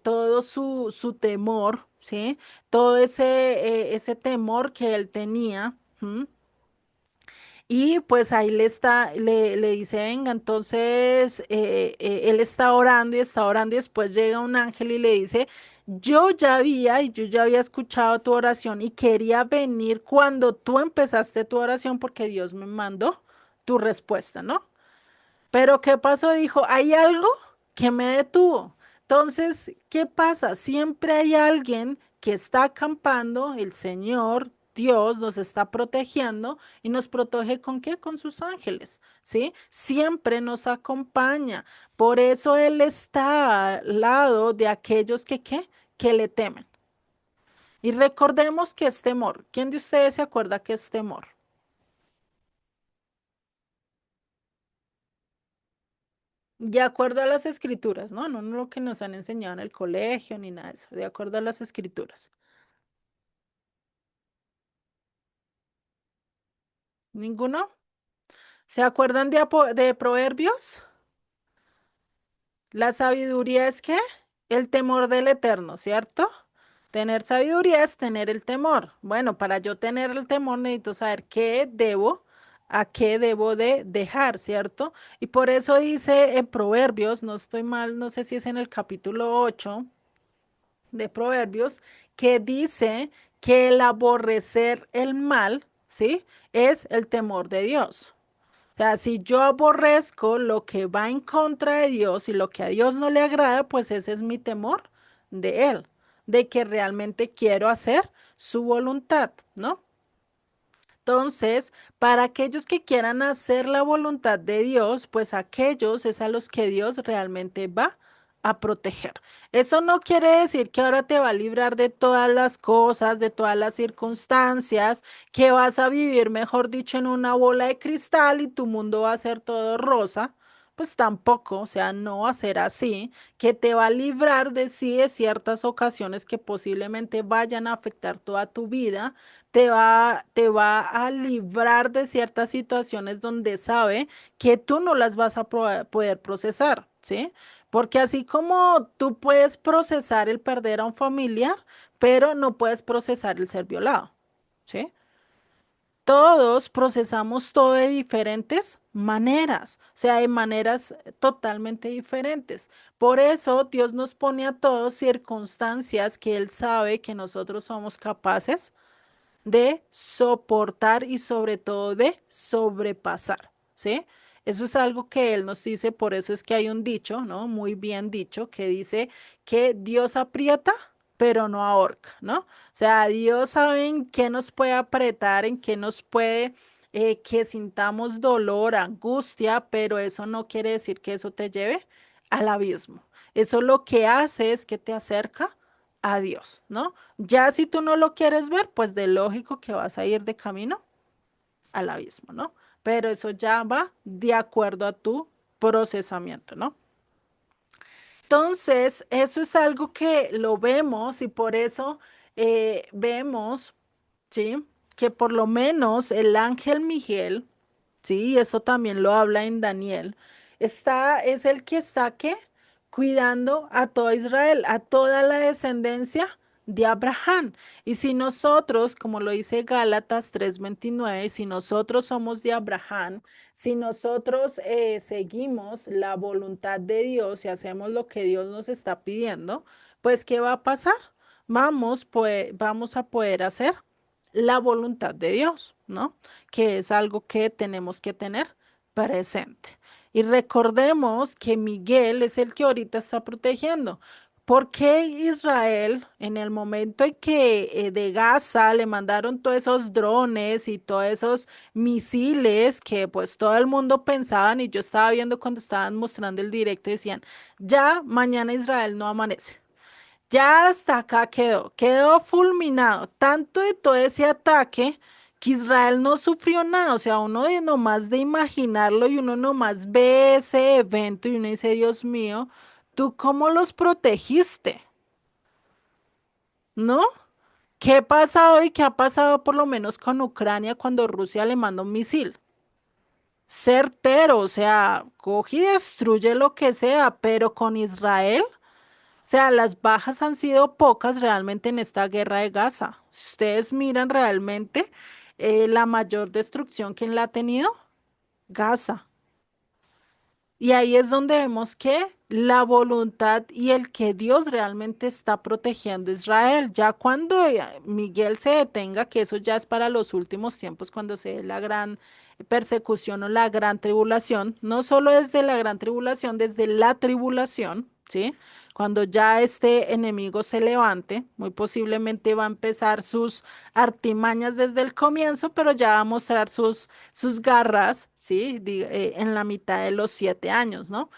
todo su temor, ¿sí? Todo ese temor que él tenía. ¿M? Y pues ahí le dice, venga, entonces él está orando y después llega un ángel y le dice, yo ya había escuchado tu oración y quería venir cuando tú empezaste tu oración porque Dios me mandó tu respuesta, ¿no? Pero ¿qué pasó? Dijo, hay algo que me detuvo. Entonces, ¿qué pasa? Siempre hay alguien que está acampando, el Señor, Dios nos está protegiendo y nos protege ¿con qué? Con sus ángeles, ¿sí? Siempre nos acompaña. Por eso Él está al lado de aquellos que, ¿qué? Que le temen. Y recordemos que es temor. ¿Quién de ustedes se acuerda que es temor? De acuerdo a las escrituras, ¿no? No, no lo que nos han enseñado en el colegio ni nada de eso, de acuerdo a las escrituras. ¿Ninguno? ¿Se acuerdan de Proverbios? La sabiduría es ¿qué? El temor del eterno, ¿cierto? Tener sabiduría es tener el temor. Bueno, para yo tener el temor necesito saber a qué debo de dejar, ¿cierto? Y por eso dice en Proverbios, no estoy mal, no sé si es en el capítulo 8 de Proverbios, que dice que el aborrecer el mal, ¿sí? Es el temor de Dios. O sea, si yo aborrezco lo que va en contra de Dios y lo que a Dios no le agrada, pues ese es mi temor de Él, de que realmente quiero hacer su voluntad, ¿no? Entonces, para aquellos que quieran hacer la voluntad de Dios, pues aquellos es a los que Dios realmente va a proteger. Eso no quiere decir que ahora te va a librar de todas las cosas, de todas las circunstancias, que vas a vivir, mejor dicho, en una bola de cristal y tu mundo va a ser todo rosa. Pues tampoco, o sea, no va a ser así, que te va a librar de sí de ciertas ocasiones que posiblemente vayan a afectar toda tu vida, te va a librar de ciertas situaciones donde sabe que tú no las vas a poder procesar, ¿sí? Porque así como tú puedes procesar el perder a un familiar, pero no puedes procesar el ser violado, ¿sí? Todos procesamos todo de diferentes maneras, o sea, de maneras totalmente diferentes. Por eso Dios nos pone a todos circunstancias que Él sabe que nosotros somos capaces de soportar y sobre todo de sobrepasar, ¿sí? Eso es algo que él nos dice, por eso es que hay un dicho, ¿no? Muy bien dicho, que dice que Dios aprieta, pero no ahorca, ¿no? O sea, Dios sabe en qué nos puede apretar, en qué nos puede, que sintamos dolor, angustia, pero eso no quiere decir que eso te lleve al abismo. Eso lo que hace es que te acerca a Dios, ¿no? Ya si tú no lo quieres ver, pues de lógico que vas a ir de camino al abismo, ¿no? Pero eso ya va de acuerdo a tu procesamiento, ¿no? Entonces, eso es algo que lo vemos y por eso vemos, ¿sí? Que por lo menos el ángel Miguel, sí, eso también lo habla en Daniel, es el que está, ¿qué? Cuidando a todo Israel, a toda la descendencia de Abraham. Y si nosotros, como lo dice Gálatas 3:29, si nosotros somos de Abraham, si nosotros seguimos la voluntad de Dios y hacemos lo que Dios nos está pidiendo, pues ¿qué va a pasar? Vamos a poder hacer la voluntad de Dios, ¿no? Que es algo que tenemos que tener presente. Y recordemos que Miguel es el que ahorita está protegiendo. ¿Por qué Israel, en el momento en que de Gaza le mandaron todos esos drones y todos esos misiles que pues todo el mundo pensaban y yo estaba viendo cuando estaban mostrando el directo y decían, ya mañana Israel no amanece? Ya hasta acá quedó fulminado, tanto de todo ese ataque que Israel no sufrió nada, o sea, uno de nomás de imaginarlo y uno nomás ve ese evento y uno dice, Dios mío, ¿tú cómo los protegiste? ¿No? ¿Qué ha pasado y qué ha pasado por lo menos con Ucrania cuando Rusia le manda un misil? Certero, o sea, coge y destruye lo que sea, pero con Israel. O sea, las bajas han sido pocas realmente en esta guerra de Gaza. Si ustedes miran realmente la mayor destrucción, ¿quién la ha tenido? Gaza. Y ahí es donde vemos que la voluntad y el que Dios realmente está protegiendo a Israel. Ya cuando Miguel se detenga, que eso ya es para los últimos tiempos, cuando se dé la gran persecución o la gran tribulación, no solo desde la gran tribulación, desde la tribulación, ¿sí? Cuando ya este enemigo se levante, muy posiblemente va a empezar sus artimañas desde el comienzo, pero ya va a mostrar sus garras, ¿sí? En la mitad de los 7 años, ¿no?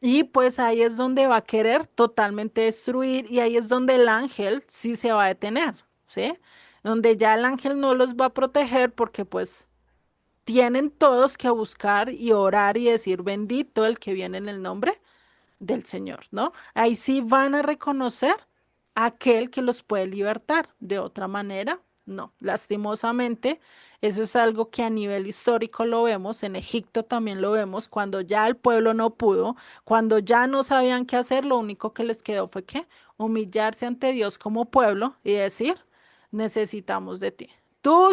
Y pues ahí es donde va a querer totalmente destruir y ahí es donde el ángel sí se va a detener, ¿sí? Donde ya el ángel no los va a proteger porque pues tienen todos que buscar y orar y decir bendito el que viene en el nombre del Señor, ¿no? Ahí sí van a reconocer a aquel que los puede libertar. De otra manera, no. Lastimosamente, eso es algo que a nivel histórico lo vemos, en Egipto también lo vemos, cuando ya el pueblo no pudo, cuando ya no sabían qué hacer, lo único que les quedó fue que humillarse ante Dios como pueblo y decir, necesitamos de ti. Tú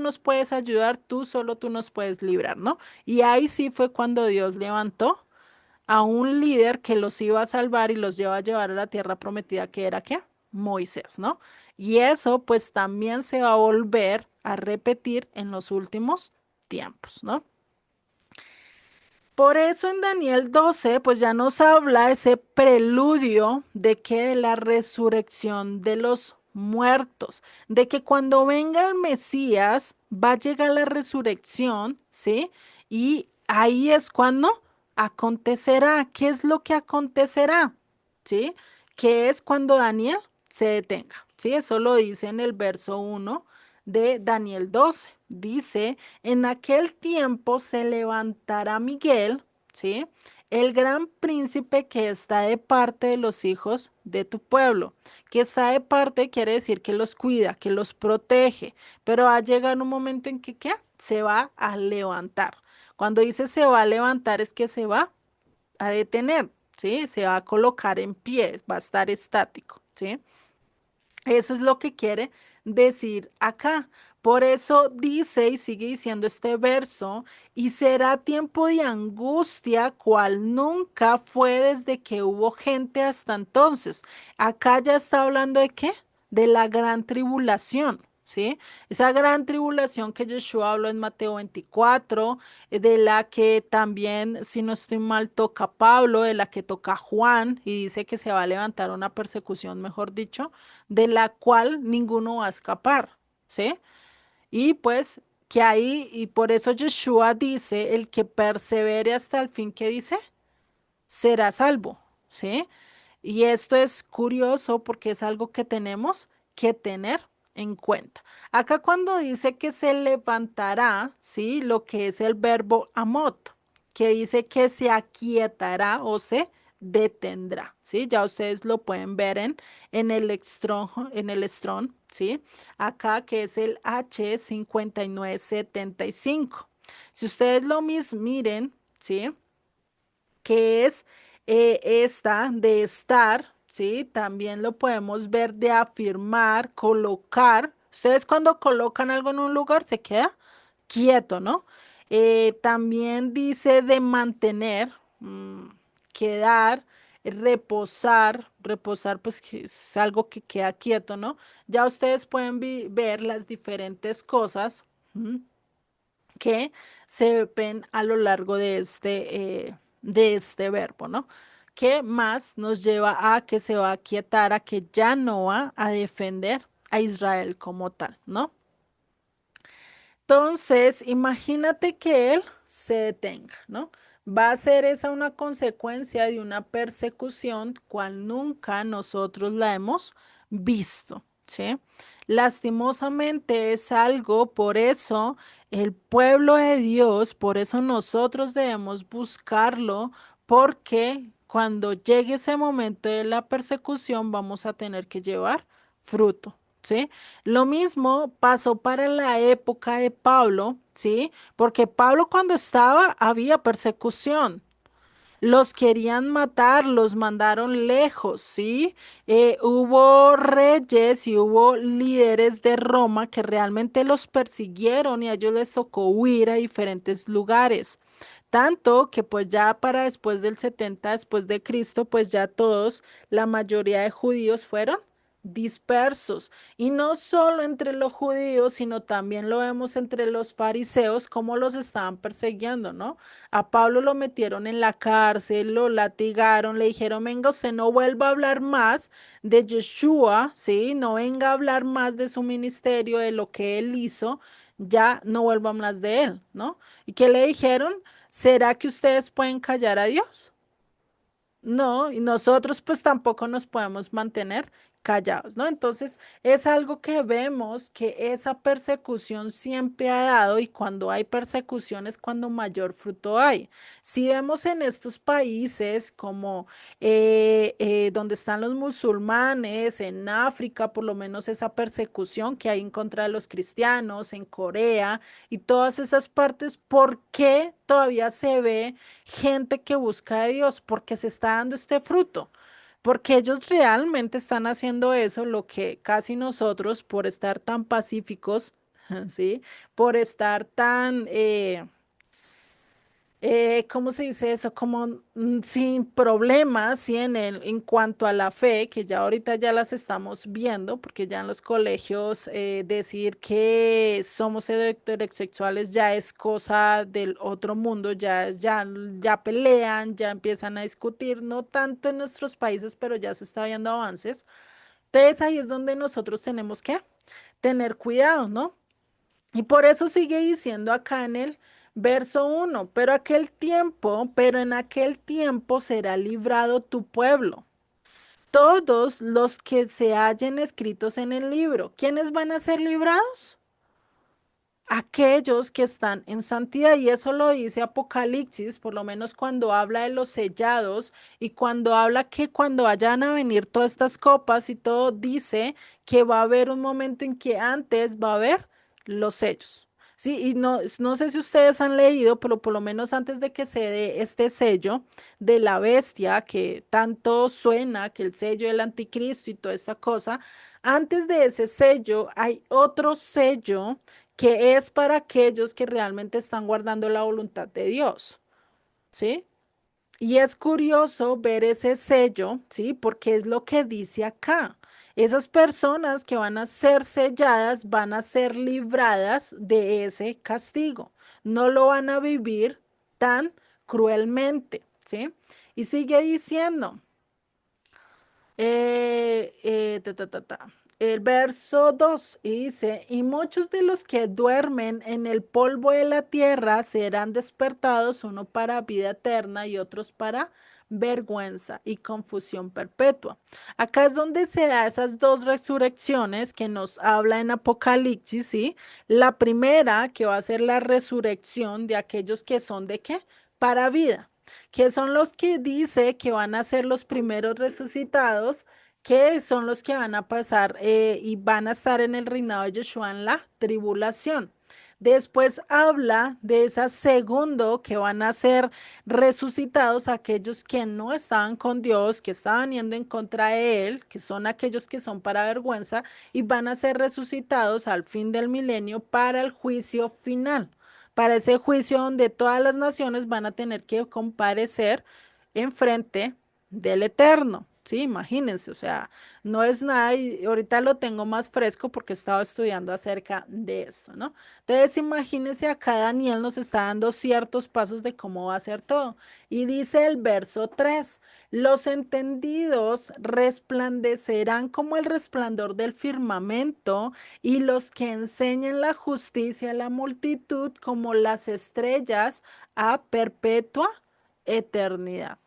nos puedes ayudar, tú solo tú nos puedes librar, ¿no? Y ahí sí fue cuando Dios levantó a un líder que los iba a salvar y los iba a llevar a la tierra prometida, que era ¿qué? Moisés, ¿no? Y eso pues también se va a volver a repetir en los últimos tiempos, ¿no? Por eso en Daniel 12 pues ya nos habla ese preludio de que de la resurrección de los muertos, de que cuando venga el Mesías va a llegar la resurrección, ¿sí? Y ahí es cuando acontecerá. ¿Qué es lo que acontecerá? ¿Sí? Que es cuando Daniel se detenga, ¿sí? Eso lo dice en el verso 1 de Daniel 12. Dice, en aquel tiempo se levantará Miguel, ¿sí? El gran príncipe que está de parte de los hijos de tu pueblo. Que está de parte quiere decir que los cuida, que los protege, pero va a llegar un momento en que ¿qué? Se va a levantar. Cuando dice se va a levantar es que se va a detener, ¿sí? Se va a colocar en pie, va a estar estático, ¿sí? Eso es lo que quiere decir acá. Por eso dice y sigue diciendo este verso, y será tiempo de angustia cual nunca fue desde que hubo gente hasta entonces. Acá ya está hablando de qué? De la gran tribulación. ¿Sí? Esa gran tribulación que Yeshua habló en Mateo 24, de la que también, si no estoy mal, toca Pablo, de la que toca Juan, y dice que se va a levantar una persecución, mejor dicho, de la cual ninguno va a escapar, ¿sí? Y pues que ahí, y por eso Yeshua dice, el que persevere hasta el fin, ¿qué dice? Será salvo, ¿sí? Y esto es curioso porque es algo que tenemos que tener en cuenta. Acá cuando dice que se levantará, ¿sí? Lo que es el verbo amot, que dice que se aquietará o se detendrá, ¿sí? Ya ustedes lo pueden ver en el Strong, ¿sí? Acá que es el H5975. Si ustedes lo miren, ¿sí? Que es esta de estar, ¿sí? También lo podemos ver de afirmar, colocar. Ustedes cuando colocan algo en un lugar se queda quieto, ¿no? También dice de mantener, quedar, reposar pues que es algo que queda quieto, ¿no? Ya ustedes pueden ver las diferentes cosas. Que se ven a lo largo de este verbo, ¿no? Que más nos lleva a que se va a quietar, a que ya no va a defender a Israel como tal, ¿no? Entonces, imagínate que él se detenga, ¿no? va a ser esa una consecuencia de una persecución cual nunca nosotros la hemos visto, ¿sí? Lastimosamente es algo, por eso el pueblo de Dios, por eso nosotros debemos buscarlo, porque cuando llegue ese momento de la persecución vamos a tener que llevar fruto, ¿sí? Lo mismo pasó para la época de Pablo, ¿sí? Porque Pablo cuando estaba había persecución. Los querían matar, los mandaron lejos, ¿sí? Hubo reyes y hubo líderes de Roma que realmente los persiguieron y a ellos les tocó huir a diferentes lugares. Tanto que pues ya para después del 70 después de Cristo, pues ya todos, la mayoría de judíos fueron dispersos. Y no solo entre los judíos, sino también lo vemos entre los fariseos, cómo los estaban persiguiendo, ¿no? A Pablo lo metieron en la cárcel, lo latigaron, le dijeron, venga, usted no vuelva a hablar más de Yeshua, ¿sí? No venga a hablar más de su ministerio, de lo que él hizo, ya no vuelva más de él, ¿no? ¿Y qué le dijeron? ¿Será que ustedes pueden callar a Dios? No, y nosotros pues tampoco nos podemos mantener callados, ¿no? Entonces es algo que vemos que esa persecución siempre ha dado y cuando hay persecución es cuando mayor fruto hay. Si vemos en estos países como donde están los musulmanes, en África, por lo menos esa persecución que hay en contra de los cristianos, en Corea y todas esas partes, ¿por qué todavía se ve gente que busca a Dios? Porque se está dando este fruto. Porque ellos realmente están haciendo eso, lo que casi nosotros, por estar tan pacíficos, ¿sí? Por estar tan, ¿cómo se dice eso? Como sin problemas, ¿sí? En cuanto a la fe, que ya ahorita ya las estamos viendo, porque ya en los colegios decir que somos heterosexuales ya es cosa del otro mundo, ya pelean, ya empiezan a discutir, no tanto en nuestros países, pero ya se está viendo avances. Entonces ahí es donde nosotros tenemos que tener cuidado, ¿no? Y por eso sigue diciendo acá en el verso 1, pero en aquel tiempo será librado tu pueblo. Todos los que se hallen escritos en el libro, ¿quiénes van a ser librados? Aquellos que están en santidad, y eso lo dice Apocalipsis, por lo menos cuando habla de los sellados y cuando habla que cuando vayan a venir todas estas copas y todo, dice que va a haber un momento en que antes va a haber los sellos. Sí, y no sé si ustedes han leído, pero por lo menos antes de que se dé este sello de la bestia, que tanto suena, que el sello del anticristo y toda esta cosa, antes de ese sello hay otro sello que es para aquellos que realmente están guardando la voluntad de Dios, ¿sí? Y es curioso ver ese sello, ¿sí? Porque es lo que dice acá. Esas personas que van a ser selladas van a ser libradas de ese castigo. No lo van a vivir tan cruelmente, ¿sí? Y sigue diciendo, el verso 2 y dice, y muchos de los que duermen en el polvo de la tierra serán despertados, uno para vida eterna y otros para vergüenza y confusión perpetua. Acá es donde se da esas dos resurrecciones que nos habla en Apocalipsis, ¿sí? La primera que va a ser la resurrección de aquellos que son de qué? Para vida, que son los que dice que van a ser los primeros resucitados, que son los que van a pasar y van a estar en el reinado de Yeshua en la tribulación. Después habla de esa segundo que van a ser resucitados aquellos que no estaban con Dios, que estaban yendo en contra de Él, que son aquellos que son para vergüenza y van a ser resucitados al fin del milenio para el juicio final, para ese juicio donde todas las naciones van a tener que comparecer en frente del Eterno. Sí, imagínense, o sea, no es nada y ahorita lo tengo más fresco porque he estado estudiando acerca de eso, ¿no? Entonces, imagínense acá Daniel nos está dando ciertos pasos de cómo va a ser todo. Y dice el verso 3: los entendidos resplandecerán como el resplandor del firmamento y los que enseñen la justicia a la multitud como las estrellas a perpetua eternidad.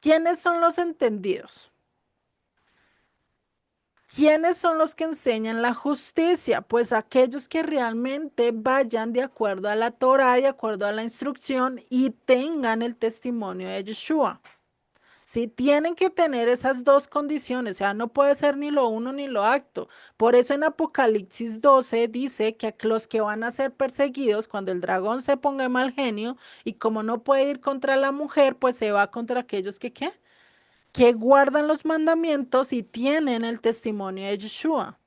¿Quiénes son los entendidos? ¿Quiénes son los que enseñan la justicia? Pues aquellos que realmente vayan de acuerdo a la Torá, de acuerdo a la instrucción y tengan el testimonio de Yeshua. Sí, tienen que tener esas dos condiciones, o sea, no puede ser ni lo uno ni lo otro. Por eso en Apocalipsis 12 dice que los que van a ser perseguidos cuando el dragón se ponga mal genio y como no puede ir contra la mujer, pues se va contra aquellos que, ¿qué? Que guardan los mandamientos y tienen el testimonio de Yeshua.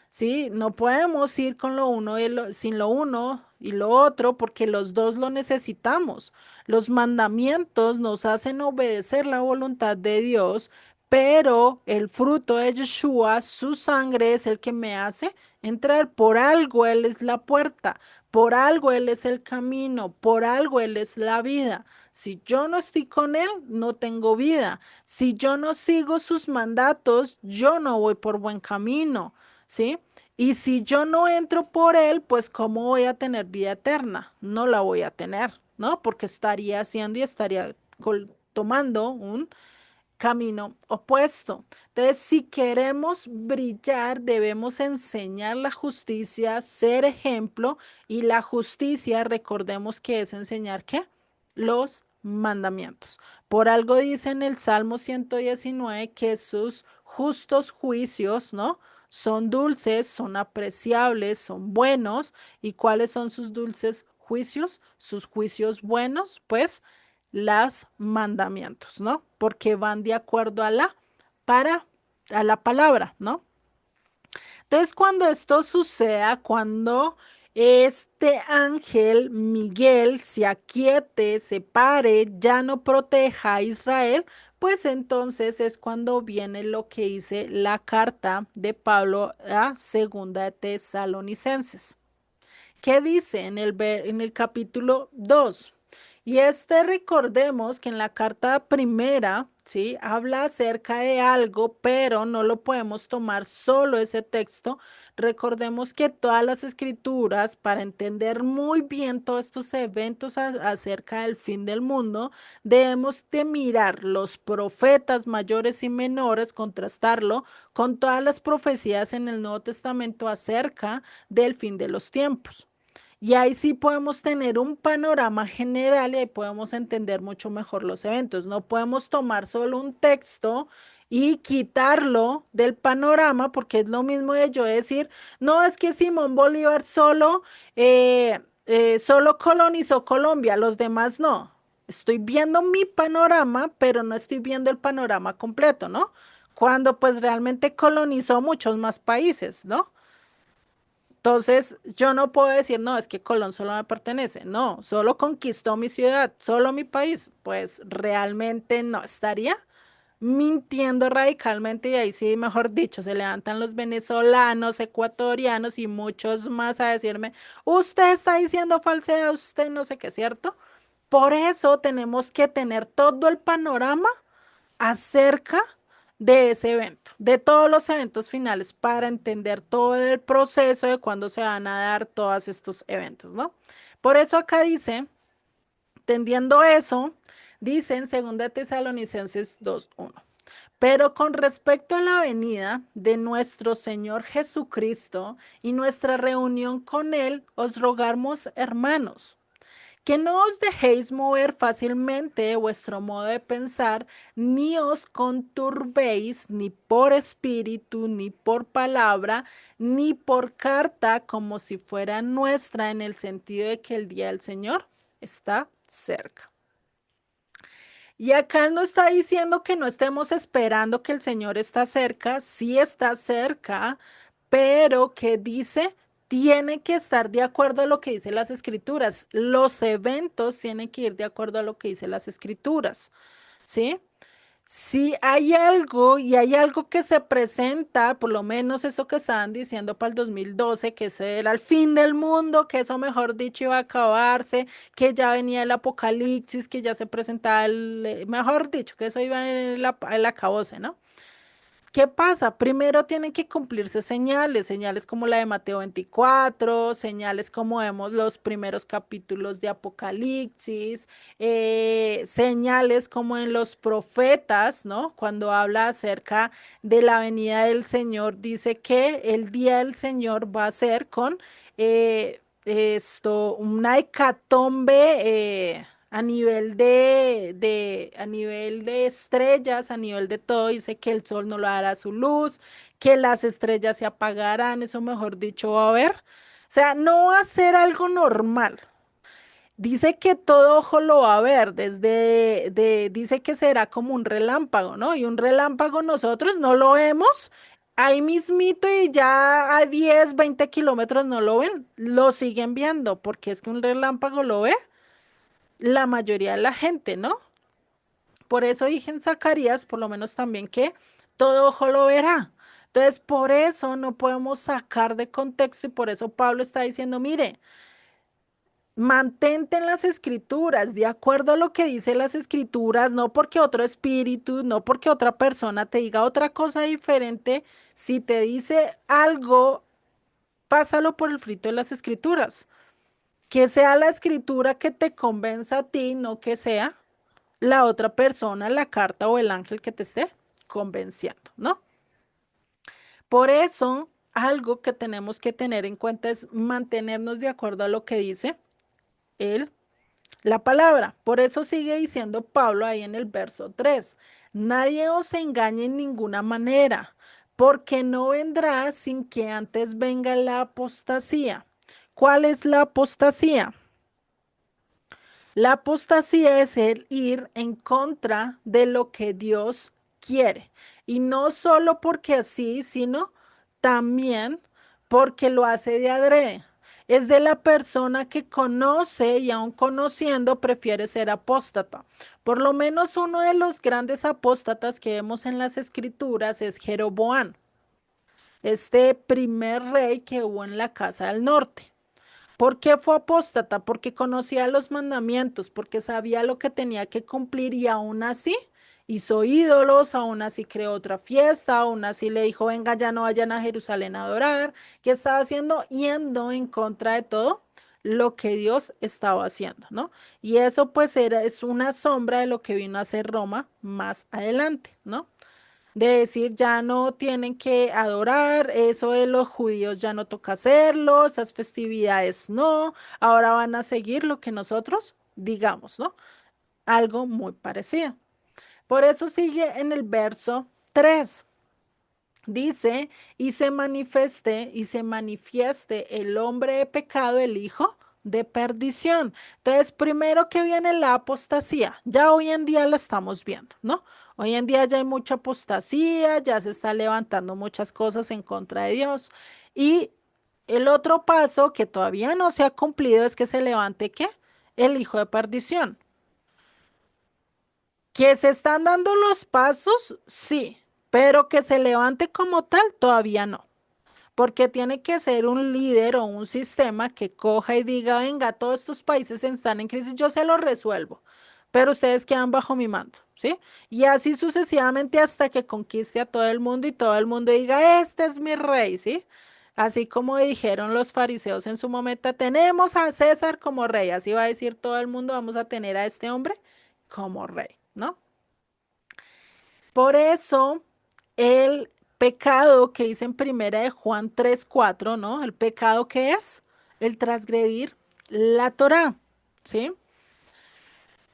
Sí, no podemos ir con lo uno y sin lo uno y lo otro porque los dos lo necesitamos. Los mandamientos nos hacen obedecer la voluntad de Dios, pero el fruto de Yeshua, su sangre, es el que me hace entrar. Por algo Él es la puerta, por algo Él es el camino, por algo Él es la vida. Si yo no estoy con Él, no tengo vida. Si yo no sigo sus mandatos, yo no voy por buen camino. ¿Sí? Y si yo no entro por él, pues ¿cómo voy a tener vida eterna? No la voy a tener, ¿no? Porque estaría haciendo y estaría tomando un camino opuesto. Entonces, si queremos brillar, debemos enseñar la justicia, ser ejemplo, y la justicia, recordemos que es enseñar ¿qué? Los mandamientos. Por algo dice en el Salmo 119 que sus justos juicios, ¿no? Son dulces, son apreciables, son buenos. ¿Y cuáles son sus dulces juicios? Sus juicios buenos, pues las mandamientos, ¿no? Porque van de acuerdo a a la palabra, ¿no? Entonces, cuando esto suceda, cuando este ángel Miguel se aquiete, se pare, ya no proteja a Israel, pues entonces es cuando viene lo que dice la carta de Pablo a Segunda de Tesalonicenses. ¿Qué dice en el capítulo 2? Y este recordemos que en la carta primera, ¿sí? Habla acerca de algo, pero no lo podemos tomar solo ese texto. Recordemos que todas las escrituras, para entender muy bien todos estos eventos acerca del fin del mundo, debemos de mirar los profetas mayores y menores, contrastarlo con todas las profecías en el Nuevo Testamento acerca del fin de los tiempos. Y ahí sí podemos tener un panorama general y ahí podemos entender mucho mejor los eventos. No podemos tomar solo un texto y quitarlo del panorama porque es lo mismo de yo decir, no es que Simón Bolívar solo colonizó Colombia, los demás no. Estoy viendo mi panorama, pero no estoy viendo el panorama completo, ¿no? Cuando pues realmente colonizó muchos más países, ¿no? Entonces, yo no puedo decir, no, es que Colón solo me pertenece. No, solo conquistó mi ciudad, solo mi país. Pues realmente no estaría mintiendo radicalmente y ahí sí, mejor dicho, se levantan los venezolanos, ecuatorianos y muchos más a decirme, usted está diciendo falsedad, usted no sé qué, ¿cierto? Por eso tenemos que tener todo el panorama acerca de ese evento, de todos los eventos finales, para entender todo el proceso de cuándo se van a dar todos estos eventos, ¿no? Por eso acá dice, entendiendo eso, dice en 2 Tesalonicenses 2:1. Pero con respecto a la venida de nuestro Señor Jesucristo y nuestra reunión con Él, os rogamos, hermanos, que no os dejéis mover fácilmente de vuestro modo de pensar, ni os conturbéis ni por espíritu, ni por palabra, ni por carta, como si fuera nuestra, en el sentido de que el día del Señor está cerca. Y acá no está diciendo que no estemos esperando que el Señor está cerca, sí está cerca, pero que dice, tiene que estar de acuerdo a lo que dicen las escrituras. Los eventos tienen que ir de acuerdo a lo que dicen las escrituras, ¿sí? Si hay algo y hay algo que se presenta, por lo menos eso que estaban diciendo para el 2012, que ese era el fin del mundo, que eso mejor dicho iba a acabarse, que ya venía el apocalipsis, que ya se presentaba mejor dicho, que eso iba en el acabose, ¿no? ¿Qué pasa? Primero tienen que cumplirse señales, señales como la de Mateo 24, señales como vemos los primeros capítulos de Apocalipsis, señales como en los profetas, ¿no? Cuando habla acerca de la venida del Señor, dice que el día del Señor va a ser con una hecatombe. A nivel a nivel de estrellas, a nivel de todo, dice que el sol no le dará su luz, que las estrellas se apagarán, eso mejor dicho va a haber. O sea, no va a ser algo normal. Dice que todo ojo lo va a ver, dice que será como un relámpago, ¿no? Y un relámpago nosotros no lo vemos ahí mismito y ya a 10, 20 kilómetros no lo ven, lo siguen viendo, porque es que un relámpago lo ve la mayoría de la gente, ¿no? Por eso dije en Zacarías, por lo menos también que todo ojo lo verá. Entonces, por eso no podemos sacar de contexto y por eso Pablo está diciendo, mire, mantente en las escrituras, de acuerdo a lo que dice las escrituras, no porque otro espíritu, no porque otra persona te diga otra cosa diferente, si te dice algo, pásalo por el frito de las escrituras. Que sea la escritura que te convenza a ti, no que sea la otra persona, la carta o el ángel que te esté convenciendo, ¿no? Por eso, algo que tenemos que tener en cuenta es mantenernos de acuerdo a lo que dice él, la palabra. Por eso sigue diciendo Pablo ahí en el verso 3, nadie os engañe en ninguna manera, porque no vendrá sin que antes venga la apostasía. ¿Cuál es la apostasía? La apostasía es el ir en contra de lo que Dios quiere. Y no solo porque así, sino también porque lo hace de adrede. Es de la persona que conoce y aun conociendo prefiere ser apóstata. Por lo menos uno de los grandes apóstatas que vemos en las escrituras es Jeroboam, este primer rey que hubo en la casa del norte. ¿Por qué fue apóstata? Porque conocía los mandamientos, porque sabía lo que tenía que cumplir y aún así hizo ídolos, aún así creó otra fiesta, aún así le dijo, venga, ya no vayan a Jerusalén a adorar. ¿Qué estaba haciendo? Yendo en contra de todo lo que Dios estaba haciendo, ¿no? Y eso pues es una sombra de lo que vino a hacer Roma más adelante, ¿no? De decir ya no tienen que adorar, eso de los judíos ya no toca hacerlo, esas festividades no, ahora van a seguir lo que nosotros digamos, ¿no? Algo muy parecido. Por eso sigue en el verso 3. Dice, y se manifieste el hombre de pecado, el hijo de perdición. Entonces, primero que viene la apostasía. Ya hoy en día la estamos viendo, ¿no? Hoy en día ya hay mucha apostasía, ya se está levantando muchas cosas en contra de Dios. Y el otro paso que todavía no se ha cumplido es que se levante, ¿qué? El hijo de perdición. Que se están dando los pasos, sí, pero que se levante como tal, todavía no. Porque tiene que ser un líder o un sistema que coja y diga, venga, todos estos países están en crisis, yo se los resuelvo, pero ustedes quedan bajo mi mando, ¿sí? Y así sucesivamente hasta que conquiste a todo el mundo y todo el mundo diga, este es mi rey, ¿sí? Así como dijeron los fariseos en su momento, tenemos a César como rey, así va a decir todo el mundo, vamos a tener a este hombre como rey, ¿no? Por eso, el pecado que dice en primera de Juan 3:4, ¿no? El pecado que es el transgredir la Torá, ¿sí?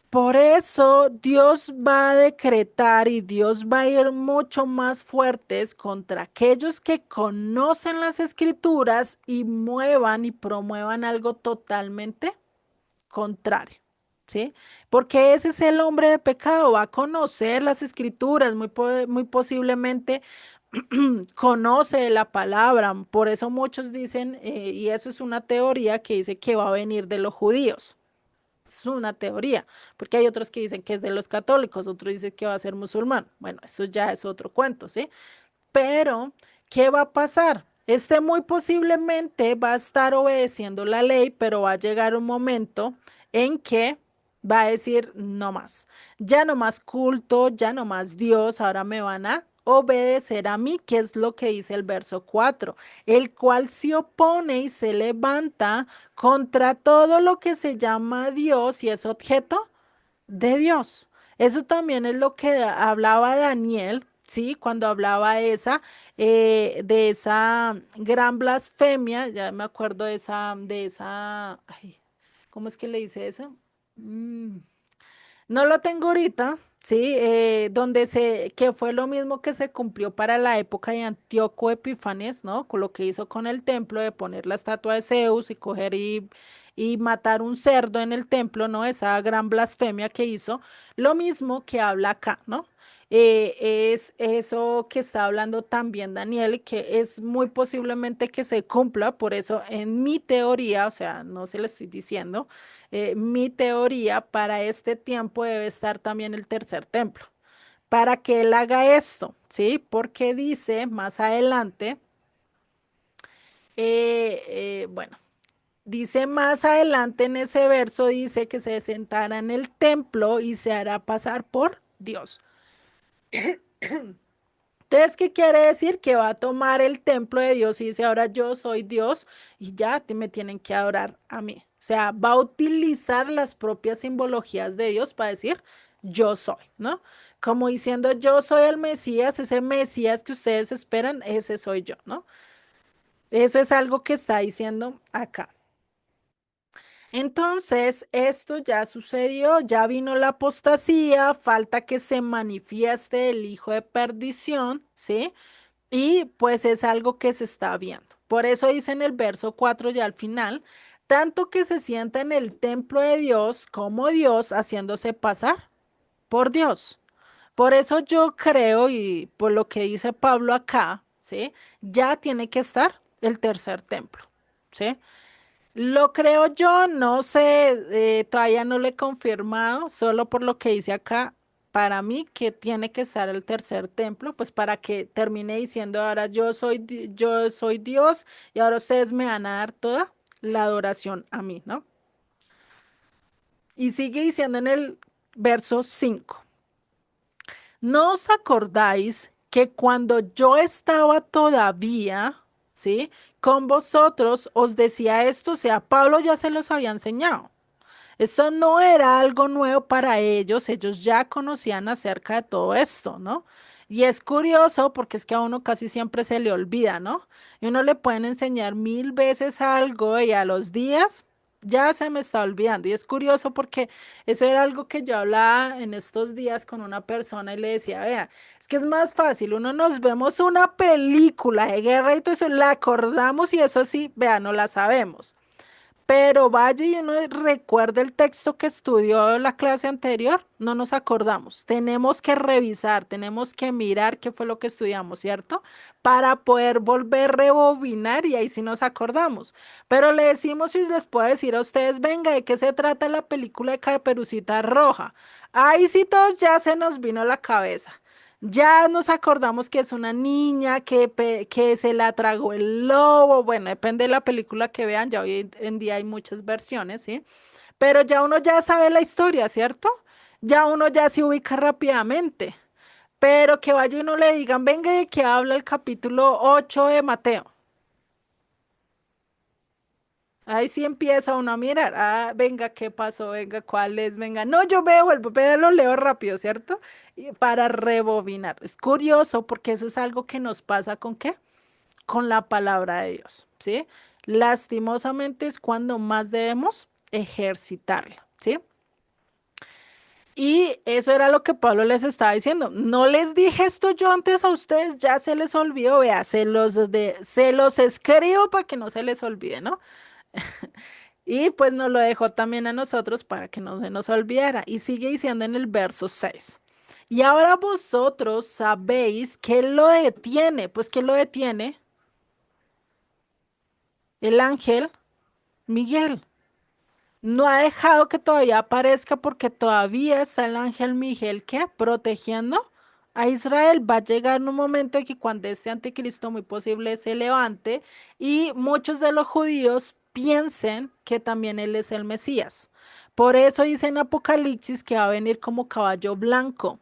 Por eso Dios va a decretar y Dios va a ir mucho más fuertes contra aquellos que conocen las escrituras y muevan y promuevan algo totalmente contrario, ¿sí? Porque ese es el hombre de pecado, va a conocer las escrituras, muy posiblemente conoce la palabra, por eso muchos dicen, y eso es una teoría que dice que va a venir de los judíos. Es una teoría, porque hay otros que dicen que es de los católicos, otros dicen que va a ser musulmán. Bueno, eso ya es otro cuento, ¿sí? Pero, ¿qué va a pasar? Este muy posiblemente va a estar obedeciendo la ley, pero va a llegar un momento en que va a decir no más, ya no más culto, ya no más Dios, ahora me van a obedecer a mí, que es lo que dice el verso 4, el cual se opone y se levanta contra todo lo que se llama Dios y es objeto de Dios. Eso también es lo que hablaba Daniel, ¿sí? Cuando hablaba de esa gran blasfemia, ya me acuerdo ay, ¿cómo es que le dice eso? Mm, no lo tengo ahorita, sí, que fue lo mismo que se cumplió para la época de Antíoco Epifanes, ¿no? Con lo que hizo con el templo de poner la estatua de Zeus y coger y matar un cerdo en el templo, ¿no? Esa gran blasfemia que hizo, lo mismo que habla acá, ¿no? Es eso que está hablando también Daniel, y que es muy posiblemente que se cumpla, por eso en mi teoría, o sea, no se lo estoy diciendo, mi teoría para este tiempo debe estar también el tercer templo. Para que él haga esto, ¿sí? Porque dice más adelante, bueno, dice más adelante en ese verso, dice que se sentará en el templo y se hará pasar por Dios. Entonces, ¿qué quiere decir? Que va a tomar el templo de Dios y dice, ahora yo soy Dios y ya me tienen que adorar a mí. O sea, va a utilizar las propias simbologías de Dios para decir, yo soy, ¿no? Como diciendo, yo soy el Mesías, ese Mesías que ustedes esperan, ese soy yo, ¿no? Eso es algo que está diciendo acá. Entonces, esto ya sucedió, ya vino la apostasía, falta que se manifieste el hijo de perdición, ¿sí? Y pues es algo que se está viendo. Por eso dice en el verso 4 ya al final, tanto que se sienta en el templo de Dios como Dios haciéndose pasar por Dios. Por eso yo creo, y por lo que dice Pablo acá, ¿sí? Ya tiene que estar el tercer templo, ¿sí? Lo creo yo, no sé, todavía no lo he confirmado, solo por lo que dice acá, para mí que tiene que estar el tercer templo, pues para que termine diciendo ahora yo soy Dios y ahora ustedes me van a dar toda la adoración a mí, ¿no? Y sigue diciendo en el verso 5. ¿No os acordáis que cuando yo estaba todavía, ¿sí? Con vosotros os decía esto, o sea, Pablo ya se los había enseñado. Esto no era algo nuevo para ellos ya conocían acerca de todo esto, ¿no? Y es curioso porque es que a uno casi siempre se le olvida, ¿no? Y uno le pueden enseñar 1000 veces algo y a los días ya se me está olvidando. Y es curioso porque eso era algo que yo hablaba en estos días con una persona y le decía, vea, es que es más fácil, uno nos vemos una película de guerra y todo eso, la acordamos y eso sí, vea, no la sabemos. Pero vaya y uno recuerda el texto que estudió la clase anterior, no nos acordamos. Tenemos que revisar, tenemos que mirar qué fue lo que estudiamos, ¿cierto? Para poder volver a rebobinar y ahí sí nos acordamos. Pero le decimos y les puedo decir a ustedes, venga, ¿de qué se trata la película de Caperucita Roja? Ahí sí todos ya se nos vino a la cabeza. Ya nos acordamos que es una niña que se la tragó el lobo. Bueno, depende de la película que vean. Ya hoy en día hay muchas versiones, ¿sí? Pero ya uno ya sabe la historia, ¿cierto? Ya uno ya se ubica rápidamente. Pero que vaya y uno le digan, venga, ¿de qué habla el capítulo 8 de Mateo? Ahí sí empieza uno a mirar. Ah, venga, ¿qué pasó? Venga, ¿cuál es? Venga, no, yo veo el papel, lo leo rápido, ¿cierto? Y para rebobinar. Es curioso porque eso es algo que nos pasa con ¿qué? Con la palabra de Dios, ¿sí? Lastimosamente es cuando más debemos ejercitarla, ¿sí? Y eso era lo que Pablo les estaba diciendo. No les dije esto yo antes a ustedes, ya se les olvidó, vea, se los escribo para que no se les olvide, ¿no? Y pues nos lo dejó también a nosotros para que no se nos olvidara. Y sigue diciendo en el verso 6. Y ahora vosotros sabéis que lo detiene. Pues ¿qué lo detiene? El ángel Miguel. No ha dejado que todavía aparezca porque todavía está el ángel Miguel que protegiendo a Israel. Va a llegar un momento en que cuando este anticristo muy posible se levante y muchos de los judíos piensen que también él es el Mesías. Por eso dice en Apocalipsis que va a venir como caballo blanco.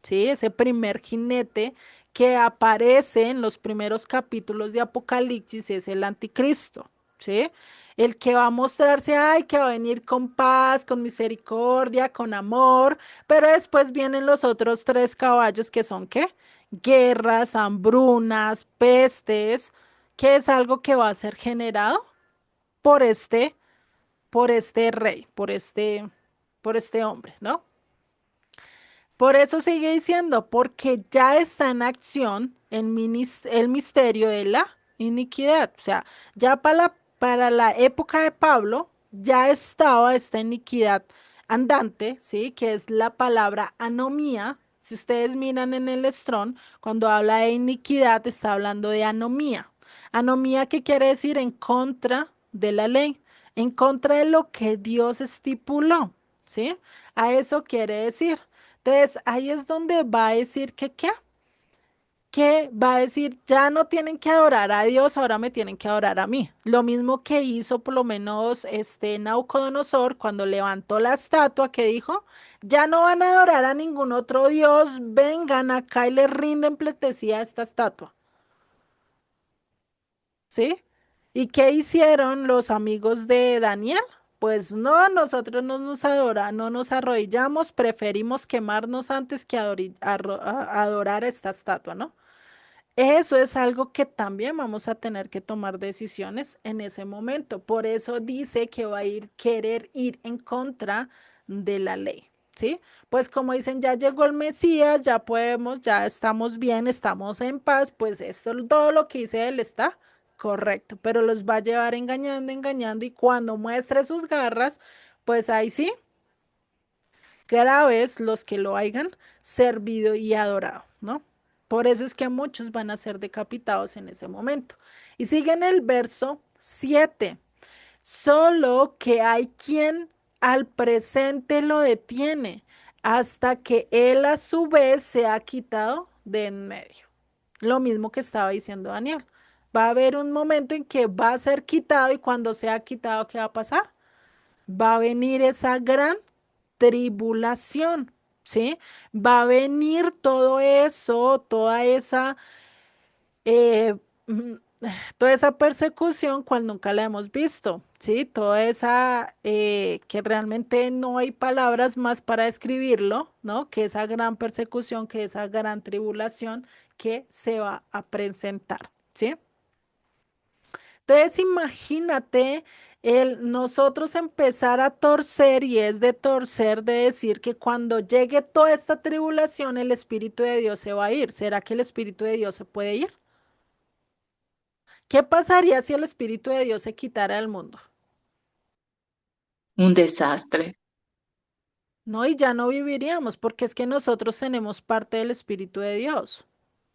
¿Sí? Ese primer jinete que aparece en los primeros capítulos de Apocalipsis es el anticristo, ¿sí? El que va a mostrarse, ay, que va a venir con paz, con misericordia, con amor, pero después vienen los otros tres caballos que son, ¿qué? Guerras, hambrunas, pestes, que es algo que va a ser generado por por este rey, por este hombre, ¿no? Por eso sigue diciendo, porque ya está en acción el misterio de la iniquidad. O sea, ya para la época de Pablo ya estaba esta iniquidad andante, ¿sí? Que es la palabra anomía. Si ustedes miran en el Strong, cuando habla de iniquidad, está hablando de anomía. Anomía, ¿qué quiere decir? En contra de la ley, en contra de lo que Dios estipuló, ¿sí? A eso quiere decir. Entonces, ahí es donde va a decir que, ¿qué? Que va a decir, ya no tienen que adorar a Dios, ahora me tienen que adorar a mí. Lo mismo que hizo por lo menos este Naucodonosor cuando levantó la estatua que dijo, ya no van a adorar a ningún otro Dios, vengan acá y le rinden pleitesía a esta estatua. ¿Sí? ¿Y qué hicieron los amigos de Daniel? Pues no, nosotros no nos no nos arrodillamos, preferimos quemarnos antes que adorar a esta estatua, ¿no? Eso es algo que también vamos a tener que tomar decisiones en ese momento. Por eso dice que va a querer ir en contra de la ley, ¿sí? Pues como dicen, ya llegó el Mesías, ya podemos, ya estamos bien, estamos en paz, pues esto, todo lo que dice él está correcto, pero los va a llevar engañando, engañando y cuando muestre sus garras, pues ahí sí, graves los que lo hayan servido y adorado, ¿no? Por eso es que muchos van a ser decapitados en ese momento. Y sigue en el verso 7. Solo que hay quien al presente lo detiene hasta que él a su vez se ha quitado de en medio. Lo mismo que estaba diciendo Daniel. Va a haber un momento en que va a ser quitado y cuando sea quitado, ¿qué va a pasar? Va a venir esa gran tribulación, ¿sí? Va a venir todo eso, eh, mm, toda esa persecución cual nunca la hemos visto, ¿sí? Toda esa, que realmente no hay palabras más para describirlo, ¿no? Que esa gran persecución, que esa gran tribulación que se va a presentar, ¿sí? Entonces, imagínate nosotros empezar a torcer y es de torcer de decir que cuando llegue toda esta tribulación, el Espíritu de Dios se va a ir. ¿Será que el Espíritu de Dios se puede ir? ¿Qué pasaría si el Espíritu de Dios se quitara del mundo? Un desastre. No, y ya no viviríamos, porque es que nosotros tenemos parte del Espíritu de Dios.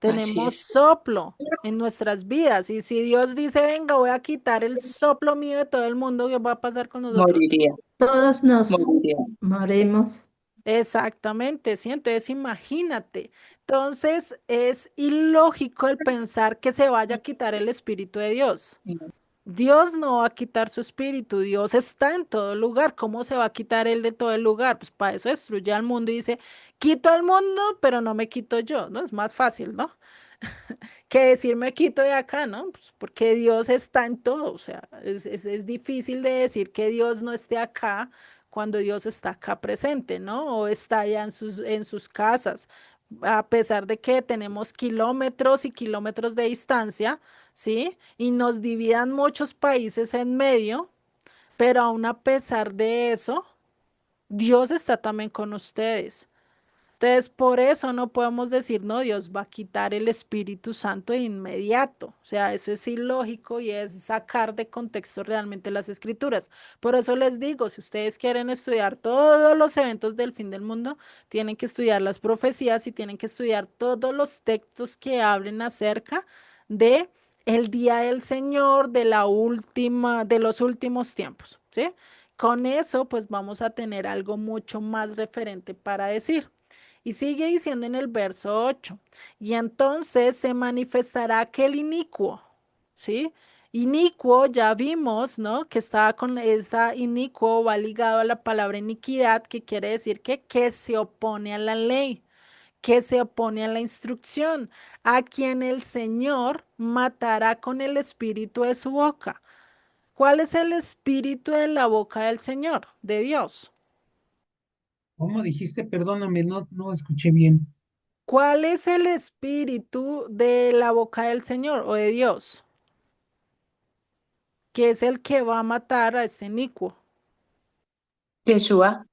Así Tenemos es. soplo en nuestras vidas. Y si Dios dice, venga, voy a quitar el soplo mío de todo el mundo, ¿qué va a pasar con nosotros? Moriría, Todos nos moriría. morimos. Exactamente, sí. Entonces, imagínate. Entonces, es ilógico el pensar que se vaya a quitar el Espíritu de Dios. Dios no va a quitar su espíritu, Dios está en todo lugar. ¿Cómo se va a quitar él de todo el lugar? Pues para eso destruye al mundo y dice, quito al mundo, pero no me quito yo, ¿no? Es más fácil, ¿no? Que decir me quito de acá, ¿no? Pues porque Dios está en todo, o sea, es difícil de decir que Dios no esté acá cuando Dios está acá presente, ¿no? O está allá en sus casas, a pesar de que tenemos kilómetros y kilómetros de distancia, ¿sí? Y nos dividan muchos países en medio, pero aún a pesar de eso, Dios está también con ustedes. Entonces, por eso no podemos decir, no, Dios va a quitar el Espíritu Santo de inmediato. O sea, eso es ilógico y es sacar de contexto realmente las escrituras. Por eso les digo, si ustedes quieren estudiar todos los eventos del fin del mundo, tienen que estudiar las profecías y tienen que estudiar todos los textos que hablen acerca de el día del Señor, de la última, de los últimos tiempos, ¿sí? Con eso, pues vamos a tener algo mucho más referente para decir. Y sigue diciendo en el verso 8, y entonces se manifestará aquel inicuo, ¿sí? Inicuo, ya vimos, ¿no? Que estaba con esta inicuo, va ligado a la palabra iniquidad, que quiere decir que se opone a la ley, que se opone a la instrucción, a quien el Señor matará con el espíritu de su boca. ¿Cuál es el espíritu de la boca del Señor, de Dios? ¿Cómo dijiste? Perdóname, no escuché bien. ¿Cuál es el espíritu de la boca del Señor o de Dios? Que es el que va a matar a este inicuo. Yeshua.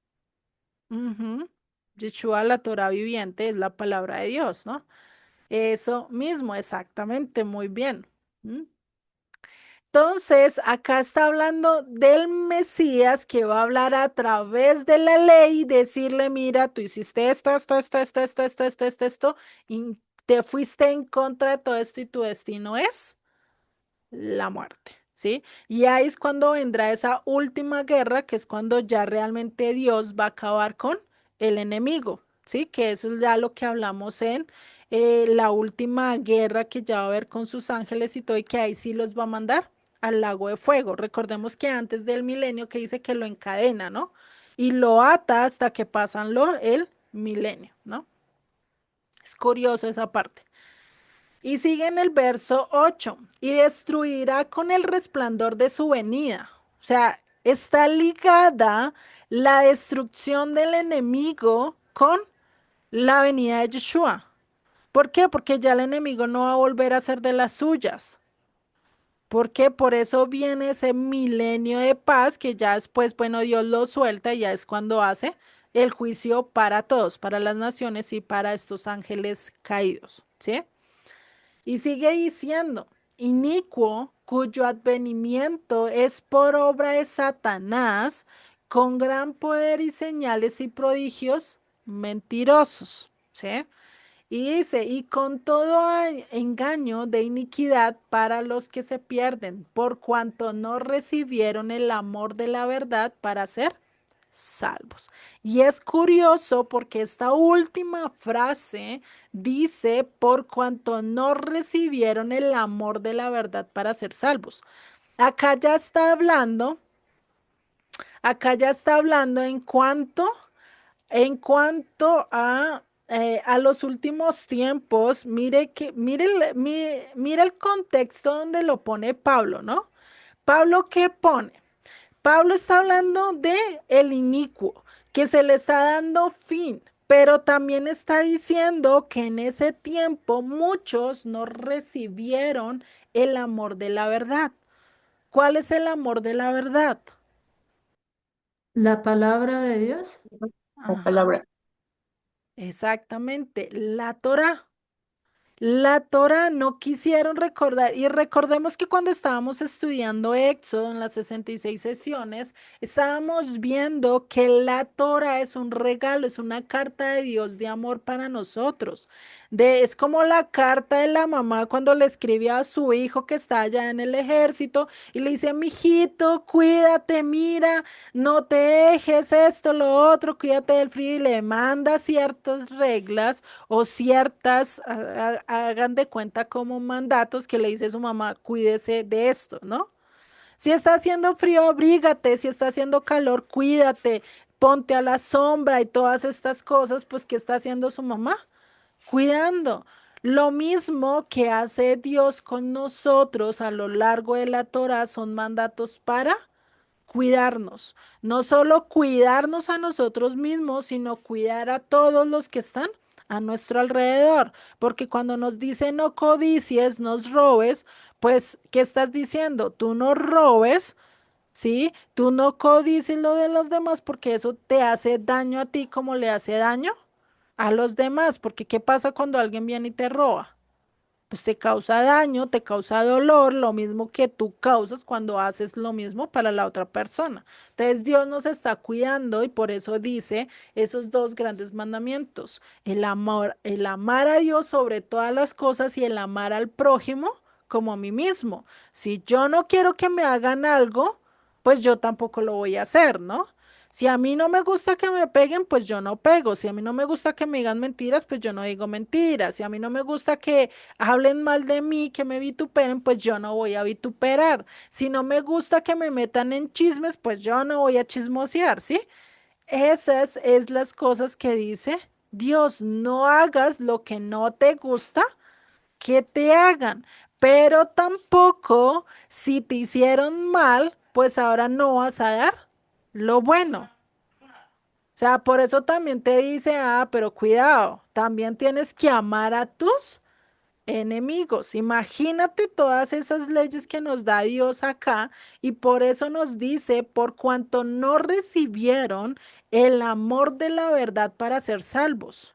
Ujú. Yeshua, la Torah viviente, es la palabra de Dios, ¿no? Eso mismo, exactamente, muy bien. ¿Mm? Entonces, acá está hablando del Mesías que va a hablar a través de la ley y decirle, mira, tú hiciste esto, y te fuiste en contra de todo esto y tu destino es la muerte, ¿sí? Y ahí es cuando vendrá esa última guerra, que es cuando ya realmente Dios va a acabar con el enemigo, ¿sí? Que eso es ya lo que hablamos en la última guerra que ya va a haber con sus ángeles y todo, y que ahí sí los va a mandar al lago de fuego. Recordemos que antes del milenio que dice que lo encadena, ¿no? Y lo ata hasta que pasan el milenio, ¿no? Es curioso esa parte. Y sigue en el verso 8 y destruirá con el resplandor de su venida. O sea, está ligada la destrucción del enemigo con la venida de Yeshua. ¿Por qué? Porque ya el enemigo no va a volver a ser de las suyas. Porque por eso viene ese milenio de paz que ya después, bueno, Dios lo suelta y ya es cuando hace el juicio para todos, para las naciones y para estos ángeles caídos, ¿sí? Y sigue diciendo, inicuo cuyo advenimiento es por obra de Satanás, con gran poder y señales y prodigios mentirosos. ¿Sí? Y dice, y con todo engaño de iniquidad para los que se pierden, por cuanto no recibieron el amor de la verdad para ser salvos. Y es curioso porque esta última frase dice, por cuanto no recibieron el amor de la verdad para ser salvos. Acá ya está hablando, acá ya está hablando en cuanto a los últimos tiempos. Mire que, mire el contexto donde lo pone Pablo, ¿no? Pablo, ¿qué pone? Pablo está hablando de el inicuo, que se le está dando fin, pero también está diciendo que en ese tiempo muchos no recibieron el amor de la verdad. ¿Cuál es el amor de la verdad? La palabra de Dios. La Ajá, palabra. exactamente, la Torá. La Torah no quisieron recordar, y recordemos que cuando estábamos estudiando Éxodo en las 66 sesiones, estábamos viendo que la Torah es un regalo, es una carta de Dios de amor para nosotros. Es como la carta de la mamá cuando le escribe a su hijo que está allá en el ejército y le dice, mijito, cuídate, mira, no te dejes esto, lo otro, cuídate del frío, y le manda ciertas reglas o ciertas, hagan de cuenta como mandatos que le dice su mamá, cuídese de esto, ¿no? Si está haciendo frío, abrígate, si está haciendo calor, cuídate, ponte a la sombra y todas estas cosas, pues, ¿qué está haciendo su mamá? Cuidando. Lo mismo que hace Dios con nosotros a lo largo de la Torah son mandatos para cuidarnos, no solo cuidarnos a nosotros mismos, sino cuidar a todos los que están a nuestro alrededor, porque cuando nos dice no codicies, nos robes, pues, ¿qué estás diciendo? Tú no robes, ¿sí? Tú no codicies lo de los demás porque eso te hace daño a ti como le hace daño a los demás, porque ¿qué pasa cuando alguien viene y te roba? Pues te causa daño, te causa dolor, lo mismo que tú causas cuando haces lo mismo para la otra persona. Entonces Dios nos está cuidando y por eso dice esos dos grandes mandamientos, el amar a Dios sobre todas las cosas y el amar al prójimo como a mí mismo. Si yo no quiero que me hagan algo, pues yo tampoco lo voy a hacer, ¿no? Si a mí no me gusta que me peguen, pues yo no pego. Si a mí no me gusta que me digan mentiras, pues yo no digo mentiras. Si a mí no me gusta que hablen mal de mí, que me vituperen, pues yo no voy a vituperar. Si no me gusta que me metan en chismes, pues yo no voy a chismosear, ¿sí? Esas es las cosas que dice Dios, no hagas lo que no te gusta que te hagan, pero tampoco si te hicieron mal, pues ahora no vas a dar lo bueno. O sea, por eso también te dice, ah, pero cuidado, también tienes que amar a tus enemigos. Imagínate todas esas leyes que nos da Dios acá y por eso nos dice, por cuanto no recibieron el amor de la verdad para ser salvos.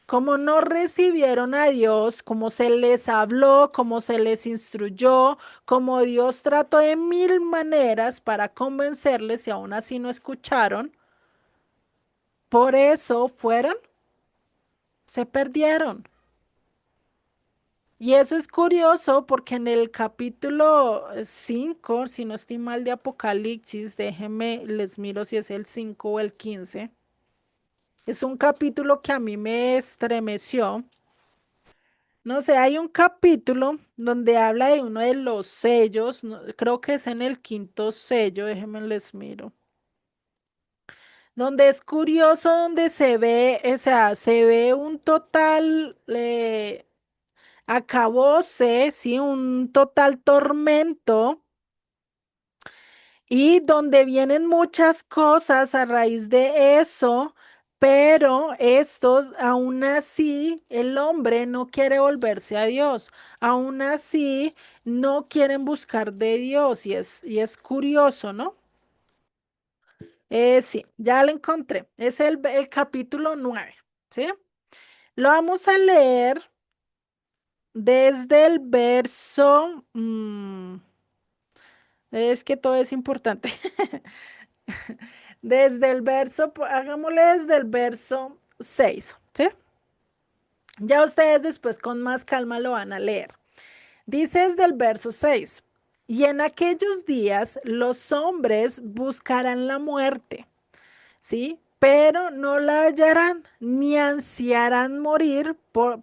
Como no recibieron a Dios, como se les habló, como se les instruyó, como Dios trató de mil maneras para convencerles y aún así no escucharon, por eso fueron, se perdieron. Y eso es curioso porque en el capítulo 5, si no estoy mal de Apocalipsis, déjenme, les miro si es el 5 o el 15. Es un capítulo que a mí me estremeció. No sé, hay un capítulo donde habla de uno de los sellos, creo que es en el quinto sello, déjenme les miro. Donde es curioso, donde se ve, o sea, se ve un total acabose, sí, un total tormento y donde vienen muchas cosas a raíz de eso, pero estos, aún así, el hombre no quiere volverse a Dios, aún así no quieren buscar de Dios y es curioso, ¿no? Sí, ya lo encontré, es el capítulo 9, ¿sí? Lo vamos a leer desde el verso, es que todo es importante. Desde el verso, hagámosle desde el verso 6, ¿sí? Ya ustedes después con más calma lo van a leer. Dice desde el verso 6, y en aquellos días los hombres buscarán la muerte, ¿sí? Pero no la hallarán, ni ansiarán morir,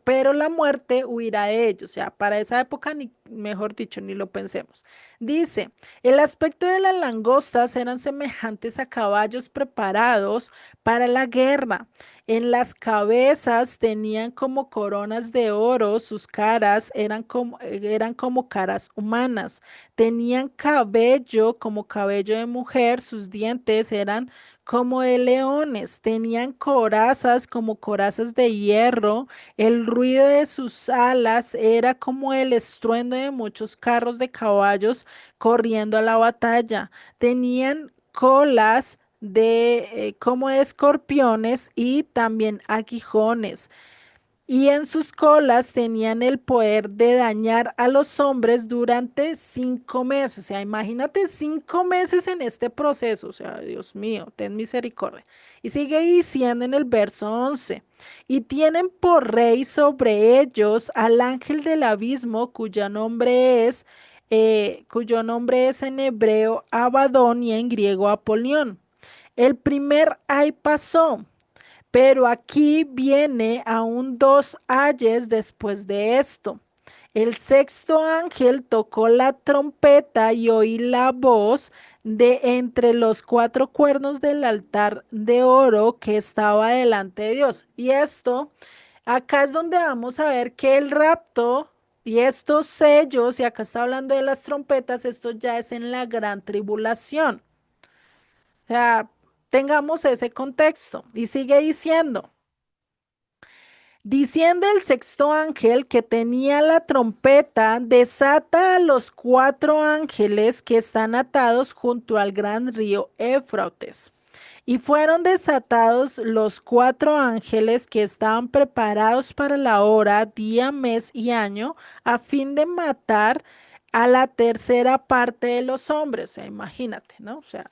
pero la muerte huirá de ellos. O sea, para esa época, ni, mejor dicho, ni lo pensemos. Dice, el aspecto de las langostas eran semejantes a caballos preparados para la guerra. En las cabezas tenían como coronas de oro, sus caras eran como caras humanas. Tenían cabello como cabello de mujer, sus dientes eran como de leones, tenían corazas como corazas de hierro, el ruido de sus alas era como el estruendo de muchos carros de caballos corriendo a la batalla, tenían colas de como de escorpiones y también aguijones y en sus colas tenían el poder de dañar a los hombres durante 5 meses. O sea, imagínate 5 meses en este proceso. O sea, Dios mío, ten misericordia. Y sigue diciendo en el verso 11, y tienen por rey sobre ellos al ángel del abismo, cuyo nombre es en hebreo Abadón y en griego Apolión. El primer ay pasó. Pero aquí viene aún 2 ayes después de esto. El sexto ángel tocó la trompeta y oí la voz de entre los 4 cuernos del altar de oro que estaba delante de Dios. Y esto, acá es donde vamos a ver que el rapto y estos sellos, y acá está hablando de las trompetas, esto ya es en la gran tribulación. O sea, tengamos ese contexto. Y sigue diciendo. Diciendo el sexto ángel que tenía la trompeta, desata a los 4 ángeles que están atados junto al gran río Éufrates. Y fueron desatados los 4 ángeles que estaban preparados para la hora, día, mes y año, a fin de matar a la tercera parte de los hombres. O sea, imagínate, ¿no? O sea,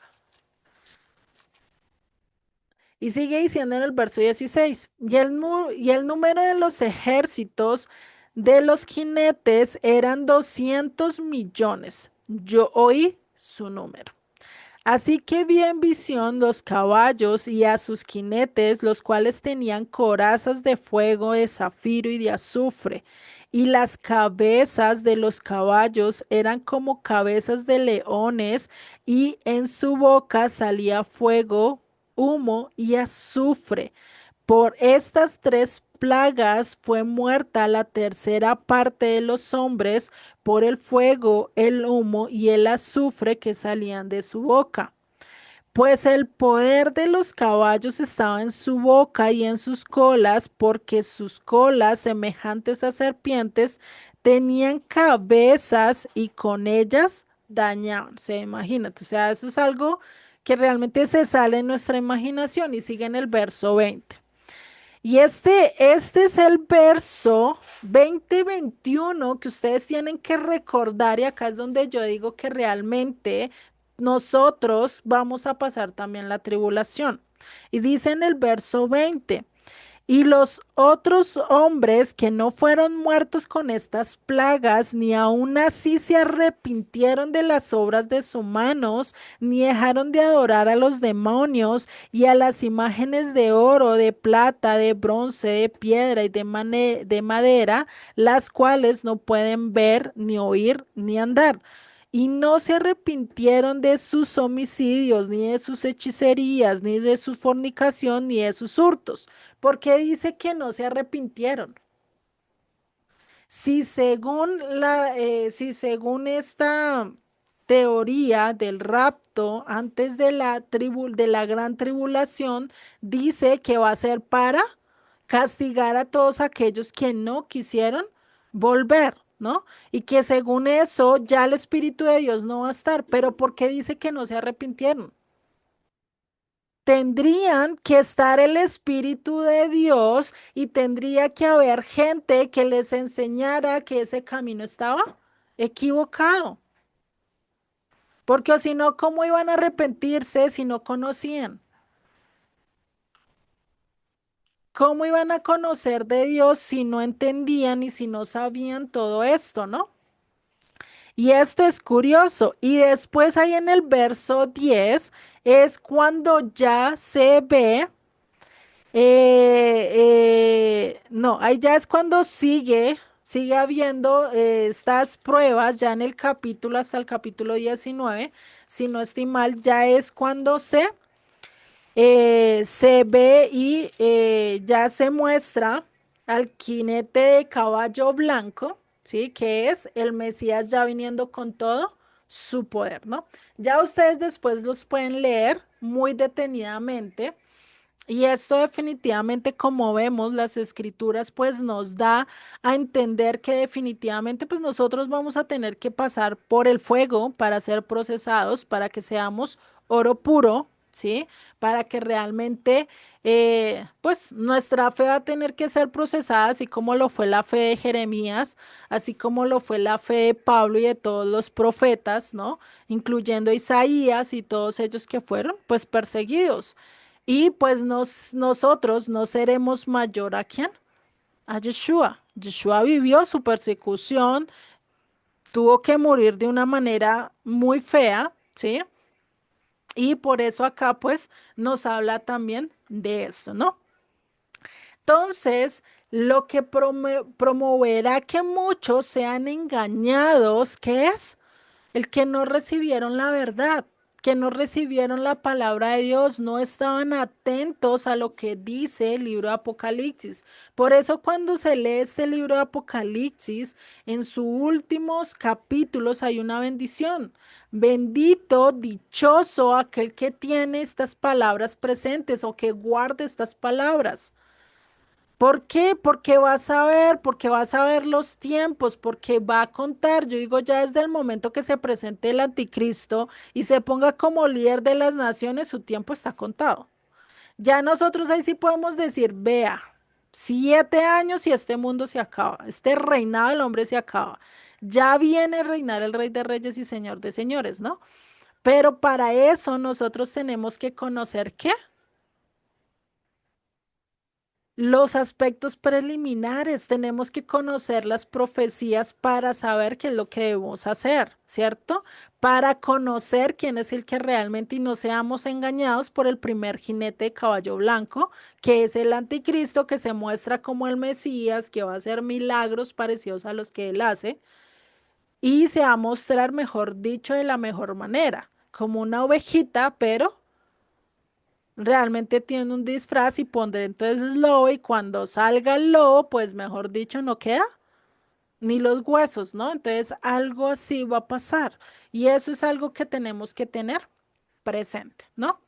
y sigue diciendo en el verso 16, y el número de los ejércitos de los jinetes eran 200 millones. Yo oí su número. Así que vi en visión los caballos y a sus jinetes, los cuales tenían corazas de fuego, de zafiro y de azufre. Y las cabezas de los caballos eran como cabezas de leones, y en su boca salía fuego, humo y azufre. por estas tres plagas fue muerta la tercera parte de los hombres por el fuego, el humo y el azufre que salían de su boca. Pues el poder de los caballos estaba en su boca y en sus colas, porque sus colas, semejantes a serpientes, tenían cabezas y con ellas dañaban. Se imagínate, o sea, eso es algo que realmente se sale en nuestra imaginación y sigue en el verso 20. Y este es el verso 20-21 que ustedes tienen que recordar y acá es donde yo digo que realmente nosotros vamos a pasar también la tribulación. Y dice en el verso 20. Y los otros hombres que no fueron muertos con estas plagas, ni aun así se arrepintieron de las obras de sus manos, ni dejaron de adorar a los demonios y a las imágenes de oro, de plata, de bronce, de piedra y de madera, las cuales no pueden ver, ni oír, ni andar. Y no se arrepintieron de sus homicidios, ni de sus hechicerías, ni de su fornicación, ni de sus hurtos. ¿Por qué dice que no se arrepintieron? Si según esta teoría del rapto antes de de la gran tribulación, dice que va a ser para castigar a todos aquellos que no quisieron volver, ¿no? Y que según eso ya el Espíritu de Dios no va a estar. Pero ¿por qué dice que no se arrepintieron? Tendrían que estar el Espíritu de Dios y tendría que haber gente que les enseñara que ese camino estaba equivocado. Porque o si no, ¿cómo iban a arrepentirse si no conocían? ¿Cómo iban a conocer de Dios si no entendían y si no sabían todo esto, no? Y esto es curioso. Y después ahí en el verso 10 es cuando ya se ve. No, ahí ya es cuando sigue habiendo estas pruebas, ya en el capítulo, hasta el capítulo 19, si no estoy mal, ya es cuando se ve y ya se muestra al jinete de caballo blanco, ¿sí? Que es el Mesías ya viniendo con todo su poder, ¿no? Ya ustedes después los pueden leer muy detenidamente y esto definitivamente, como vemos, las escrituras pues nos da a entender que definitivamente pues nosotros vamos a tener que pasar por el fuego para ser procesados, para que seamos oro puro, ¿sí? Para que realmente pues nuestra fe va a tener que ser procesada, así como lo fue la fe de Jeremías, así como lo fue la fe de Pablo y de todos los profetas, ¿no? Incluyendo Isaías y todos ellos que fueron pues perseguidos. Y pues nosotros no seremos mayor a quién, a Yeshua. Yeshua vivió su persecución, tuvo que morir de una manera muy fea, ¿sí? Y por eso acá pues nos habla también de esto, ¿no? Entonces, lo que promoverá que muchos sean engañados, ¿qué es? El que no recibieron la verdad, que no recibieron la palabra de Dios, no estaban atentos a lo que dice el libro de Apocalipsis. Por eso cuando se lee este libro de Apocalipsis, en sus últimos capítulos hay una bendición. Bendito, dichoso aquel que tiene estas palabras presentes o que guarde estas palabras. ¿Por qué? Porque vas a ver los tiempos, porque va a contar, yo digo ya desde el momento que se presente el anticristo y se ponga como líder de las naciones, su tiempo está contado. Ya nosotros ahí sí podemos decir, vea, 7 años y este mundo se acaba, este reinado del hombre se acaba. Ya viene a reinar el Rey de Reyes y Señor de Señores, ¿no? Pero para eso nosotros tenemos que conocer qué. Los aspectos preliminares, tenemos que conocer las profecías para saber qué es lo que debemos hacer, ¿cierto? Para conocer quién es el que realmente y no seamos engañados por el primer jinete de caballo blanco, que es el anticristo que se muestra como el Mesías, que va a hacer milagros parecidos a los que él hace y se va a mostrar, mejor dicho, de la mejor manera, como una ovejita, pero Realmente tiene un disfraz y pondré entonces lobo y cuando salga el lobo, pues mejor dicho, no queda ni los huesos, ¿no? Entonces algo así va a pasar y eso es algo que tenemos que tener presente, ¿no?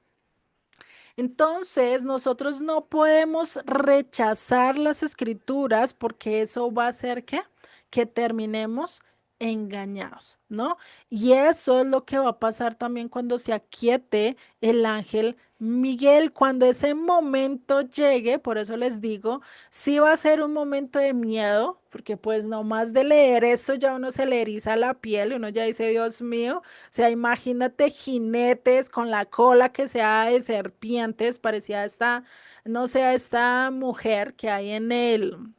Entonces, nosotros no podemos rechazar las escrituras porque eso va a hacer que terminemos engañados, ¿no? Y eso es lo que va a pasar también cuando se aquiete el ángel Miguel, cuando ese momento llegue, por eso les digo, sí va a ser un momento de miedo, porque pues no más de leer esto ya uno se le eriza la piel y uno ya dice, Dios mío, sea, imagínate jinetes con la cola que sea de serpientes, parecía esta, no sé, esta mujer que hay en el,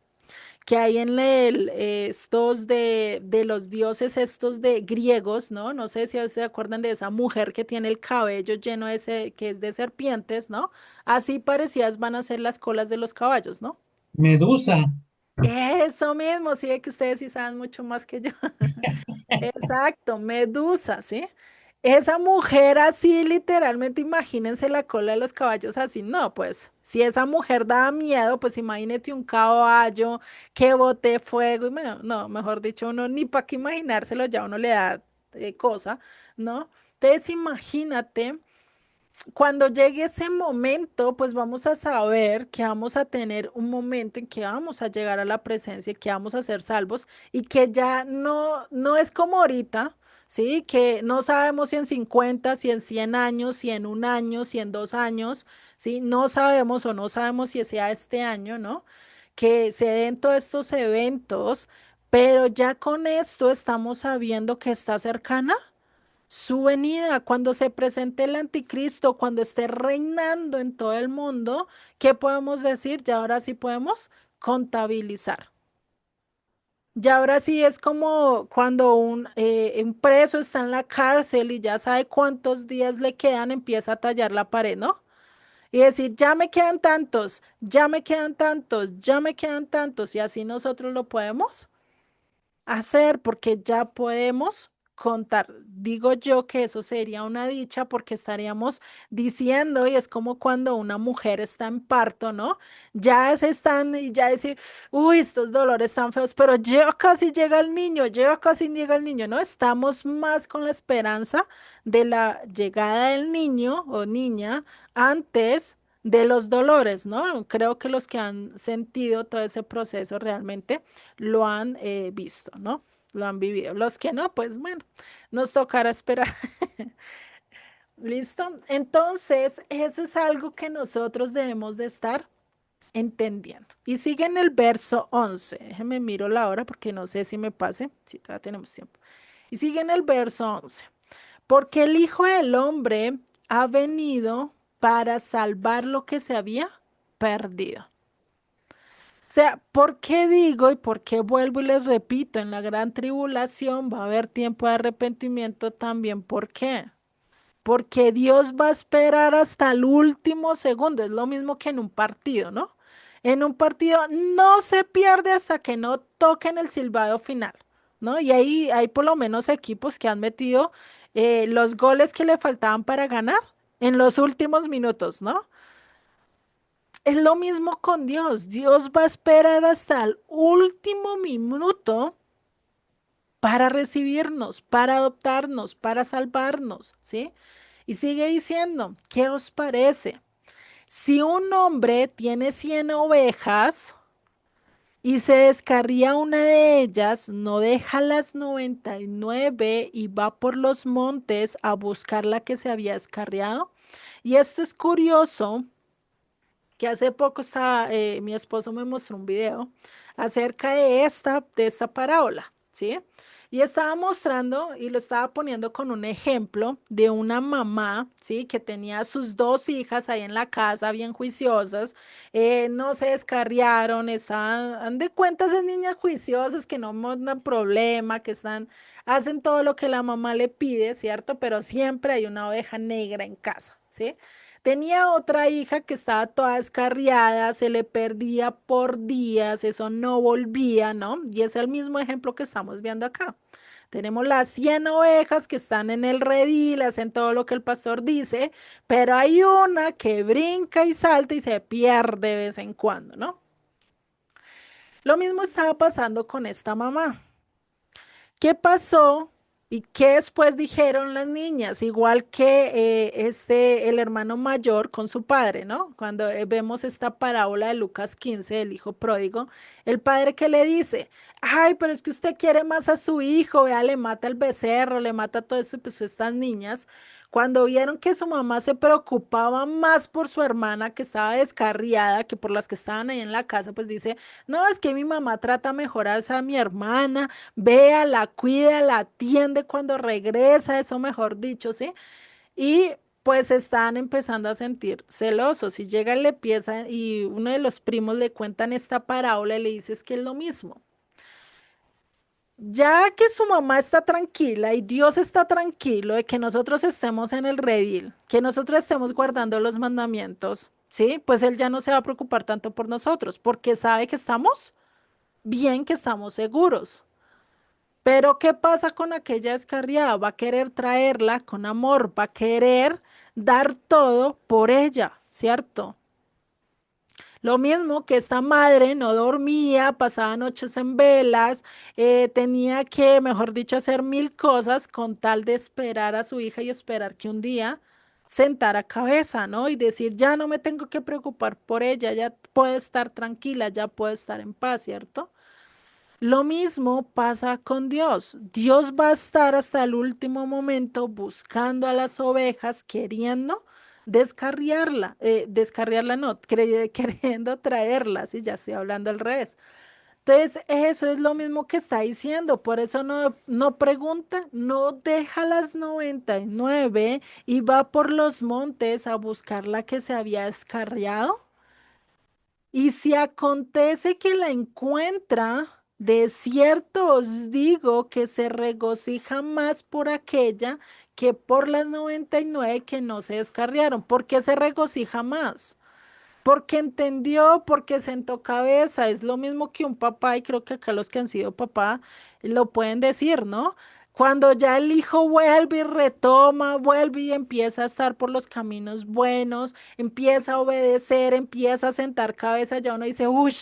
estos de los dioses estos de griegos, ¿no? No sé si se acuerdan de esa mujer que tiene el cabello lleno de ese, que es de serpientes, ¿no? Así parecidas van a ser las colas de los caballos, ¿no? Medusa. Eso mismo, sí, que ustedes sí saben mucho más que yo. Exacto, Medusa, ¿sí? Esa mujer así, literalmente, imagínense la cola de los caballos así. No, pues, si esa mujer da miedo, pues imagínate un caballo que bote fuego. Y bueno, no, mejor dicho, uno ni para qué imaginárselo, ya uno le da cosa, ¿no? Entonces, imagínate. Cuando llegue ese momento, pues vamos a saber que vamos a tener un momento en que vamos a llegar a la presencia, que vamos a ser salvos y que ya no es como ahorita, ¿sí? Que no sabemos si en 50, si en 100 años, si en un año, si en 2 años, ¿sí? No sabemos o no sabemos si sea este año, ¿no? Que se den todos estos eventos, pero ya con esto estamos sabiendo que está cercana su venida, cuando se presente el anticristo, cuando esté reinando en todo el mundo, ¿qué podemos decir? Ya ahora sí podemos contabilizar. Ya ahora sí es como cuando un preso está en la cárcel y ya sabe cuántos días le quedan, empieza a tallar la pared, ¿no? Y decir, ya me quedan tantos, ya me quedan tantos, ya me quedan tantos, y así nosotros lo podemos hacer porque ya podemos contar. Digo yo que eso sería una dicha porque estaríamos diciendo, y es como cuando una mujer está en parto, ¿no? Ya se están, y ya decir, uy, estos dolores tan feos, pero ya casi llega el niño, ya casi llega el niño, ¿no? Estamos más con la esperanza de la llegada del niño o niña antes de los dolores, ¿no? Creo que los que han sentido todo ese proceso realmente lo han visto, ¿no? Lo han vivido. Los que no, pues bueno, nos tocará esperar. ¿Listo? Entonces, eso es algo que nosotros debemos de estar entendiendo. Y sigue en el verso 11. Déjeme miro la hora porque no sé si me pase. Si todavía tenemos tiempo. Y sigue en el verso 11. Porque el Hijo del Hombre ha venido para salvar lo que se había perdido. O sea, ¿por qué digo y por qué vuelvo y les repito? En la gran tribulación va a haber tiempo de arrepentimiento también. ¿Por qué? Porque Dios va a esperar hasta el último segundo. Es lo mismo que en un partido, ¿no? En un partido no se pierde hasta que no toquen el silbado final, ¿no? Y ahí hay por lo menos equipos que han metido los goles que le faltaban para ganar en los últimos minutos, ¿no? Es lo mismo con Dios. Dios va a esperar hasta el último minuto para recibirnos, para adoptarnos, para salvarnos, ¿sí? Y sigue diciendo, ¿qué os parece? Si un hombre tiene 100 ovejas y se descarría una de ellas, no deja las 99 y va por los montes a buscar la que se había descarriado. Y esto es curioso que hace poco mi esposo me mostró un video acerca de esta parábola, ¿sí? Y estaba mostrando y lo estaba poniendo con un ejemplo de una mamá, ¿sí? Que tenía a sus dos hijas ahí en la casa, bien juiciosas, no se descarriaron, estaban de cuenta esas niñas juiciosas que no mandan problema, que están, hacen todo lo que la mamá le pide, ¿cierto? Pero siempre hay una oveja negra en casa, ¿sí? Tenía otra hija que estaba toda descarriada, se le perdía por días, eso no volvía, ¿no? Y es el mismo ejemplo que estamos viendo acá. Tenemos las 100 ovejas que están en el redil, hacen todo lo que el pastor dice, pero hay una que brinca y salta y se pierde de vez en cuando, ¿no? Lo mismo estaba pasando con esta mamá. ¿Qué pasó? ¿Y qué después dijeron las niñas? Igual que el hermano mayor con su padre, ¿no? Cuando vemos esta parábola de Lucas 15, el hijo pródigo, el padre que le dice, ay, pero es que usted quiere más a su hijo, vea, le mata el becerro, le mata todo esto, y pues estas niñas, cuando vieron que su mamá se preocupaba más por su hermana que estaba descarriada que por las que estaban ahí en la casa, pues dice, no, es que mi mamá trata mejor a esa mi hermana, vea, la cuida, la atiende cuando regresa, eso mejor dicho, ¿sí? Y pues están empezando a sentir celosos y llega y le empieza y uno de los primos le cuentan esta parábola y le dice es que es lo mismo. Ya que su mamá está tranquila y Dios está tranquilo de que nosotros estemos en el redil, que nosotros estemos guardando los mandamientos, ¿sí? Pues Él ya no se va a preocupar tanto por nosotros, porque sabe que estamos bien, que estamos seguros. Pero ¿qué pasa con aquella descarriada? Va a querer traerla con amor, va a querer dar todo por ella, ¿cierto? Lo mismo que esta madre no dormía, pasaba noches en velas, tenía que, mejor dicho, hacer mil cosas con tal de esperar a su hija y esperar que un día sentara cabeza, ¿no? Y decir, ya no me tengo que preocupar por ella, ya puedo estar tranquila, ya puedo estar en paz, ¿cierto? Lo mismo pasa con Dios. Dios va a estar hasta el último momento buscando a las ovejas, queriendo descarriarla no, queriendo traerlas, y ya estoy hablando al revés. Entonces, eso es lo mismo que está diciendo, por eso no pregunta, no deja las 99 y va por los montes a buscar la que se había descarriado. Y si acontece que la encuentra, de cierto os digo que se regocija más por aquella que por las 99 que no se descarriaron. ¿Por qué se regocija más? Porque entendió, porque sentó cabeza, es lo mismo que un papá, y creo que acá los que han sido papá lo pueden decir, ¿no? Cuando ya el hijo vuelve y retoma, vuelve y empieza a estar por los caminos buenos, empieza a obedecer, empieza a sentar cabeza, ya uno dice, uy,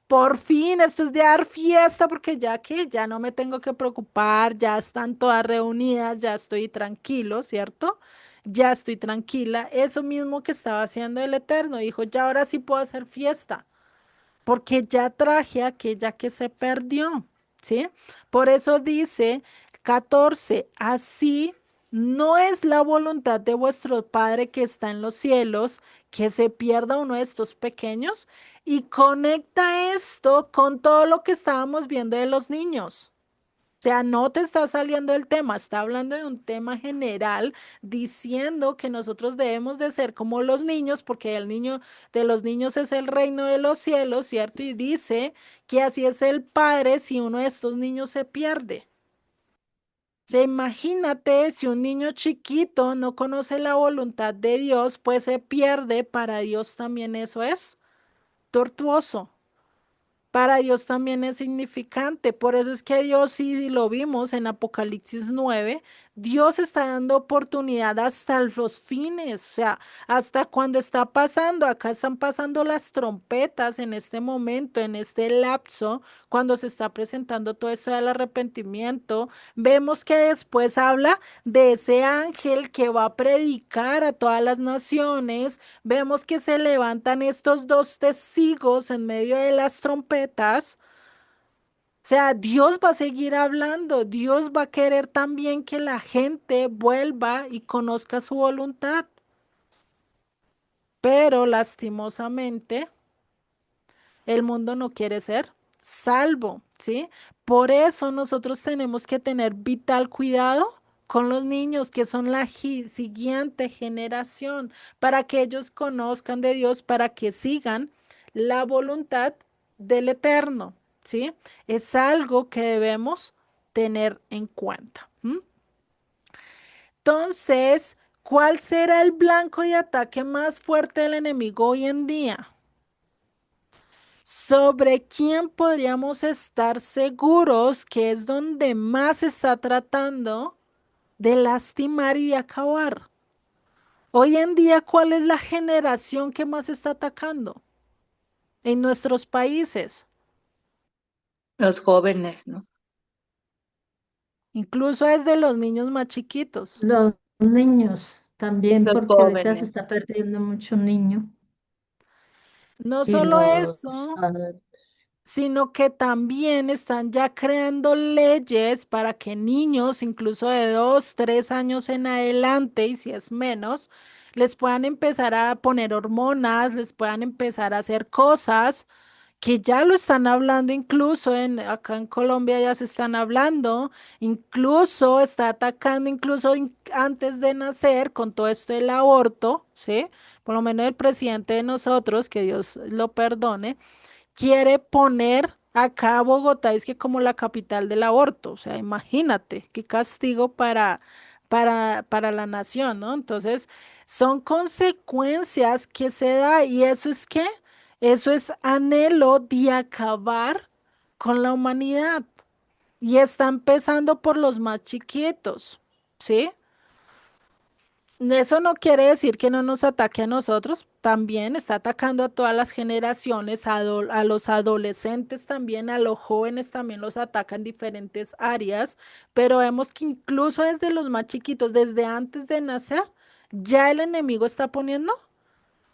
por fin, esto es de dar fiesta, porque ya que ya no me tengo que preocupar, ya están todas reunidas, ya estoy tranquilo, ¿cierto? Ya estoy tranquila. Eso mismo que estaba haciendo el Eterno, dijo, ya ahora sí puedo hacer fiesta, porque ya traje a aquella que se perdió, ¿sí? Por eso dice 14, así no es la voluntad de vuestro Padre que está en los cielos, que se pierda uno de estos pequeños, y conecta esto con todo lo que estábamos viendo de los niños. O sea, no te está saliendo el tema, está hablando de un tema general, diciendo que nosotros debemos de ser como los niños, porque el niño de los niños es el reino de los cielos, ¿cierto? Y dice que así es el Padre si uno de estos niños se pierde. O sea, imagínate si un niño chiquito no conoce la voluntad de Dios, pues se pierde, para Dios también eso es tortuoso. Para Dios también es significante. Por eso es que Dios, sí lo vimos en Apocalipsis 9, Dios está dando oportunidad hasta los fines, o sea, hasta cuando está pasando, acá están pasando las trompetas en este momento, en este lapso, cuando se está presentando todo esto del arrepentimiento. Vemos que después habla de ese ángel que va a predicar a todas las naciones. Vemos que se levantan estos dos testigos en medio de las trompetas. O sea, Dios va a seguir hablando, Dios va a querer también que la gente vuelva y conozca su voluntad, pero lastimosamente el mundo no quiere ser salvo, ¿sí? Por eso nosotros tenemos que tener vital cuidado con los niños que son la siguiente generación, para que ellos conozcan de Dios, para que sigan la voluntad del Eterno, ¿sí? Es algo que debemos tener en cuenta. ¿M? Entonces, ¿cuál será el blanco de ataque más fuerte del enemigo hoy en día? ¿Sobre quién podríamos estar seguros que es donde más se está tratando de lastimar y de acabar? Hoy en día, ¿cuál es la generación que más está atacando en nuestros países? Los jóvenes, ¿no? Incluso es de los niños más chiquitos. Los niños también, Los porque ahorita se jóvenes. está perdiendo mucho niño No y solo los eso, adultos. sino que también están ya creando leyes para que niños, incluso de 2, 3 años en adelante, y si es menos, les puedan empezar a poner hormonas, les puedan empezar a hacer cosas que ya lo están hablando, incluso acá en Colombia ya se están hablando, incluso está atacando, incluso antes de nacer con todo esto del aborto, ¿sí? Por lo menos el presidente de nosotros, que Dios lo perdone, quiere poner acá a Bogotá, es que como la capital del aborto, o sea, imagínate qué castigo para la nación, ¿no? Entonces, son consecuencias que se da y eso es que, eso es anhelo de acabar con la humanidad y está empezando por los más chiquitos, ¿sí? Eso no quiere decir que no nos ataque a nosotros, también está atacando a todas las generaciones, a los adolescentes también, a los jóvenes también los ataca en diferentes áreas, pero vemos que incluso desde los más chiquitos, desde antes de nacer, ya el enemigo está poniendo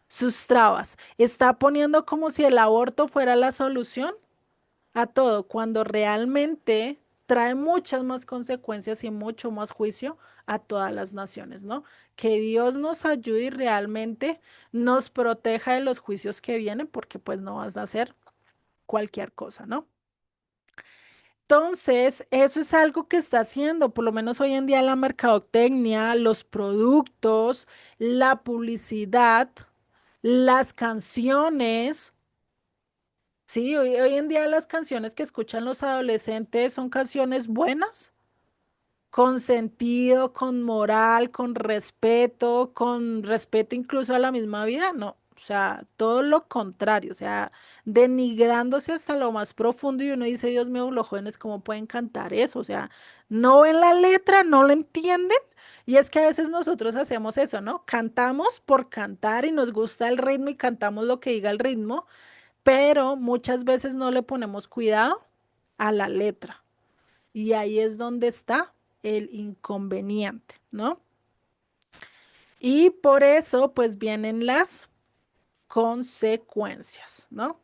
sus trabas, está poniendo como si el aborto fuera la solución a todo, cuando realmente trae muchas más consecuencias y mucho más juicio a todas las naciones, ¿no? Que Dios nos ayude y realmente nos proteja de los juicios que vienen, porque pues no vas a hacer cualquier cosa, ¿no? Entonces, eso es algo que está haciendo, por lo menos hoy en día la mercadotecnia, los productos, la publicidad, las canciones. Sí, hoy en día las canciones que escuchan los adolescentes son canciones buenas, con sentido, con moral, con respeto incluso a la misma vida, no, o sea, todo lo contrario, o sea, denigrándose hasta lo más profundo y uno dice, Dios mío, los jóvenes, ¿cómo pueden cantar eso? O sea, no ven la letra, no lo entienden. Y es que a veces nosotros hacemos eso, ¿no? Cantamos por cantar y nos gusta el ritmo y cantamos lo que diga el ritmo, pero muchas veces no le ponemos cuidado a la letra y ahí es donde está el inconveniente, ¿no? Y por eso pues vienen las consecuencias, ¿no?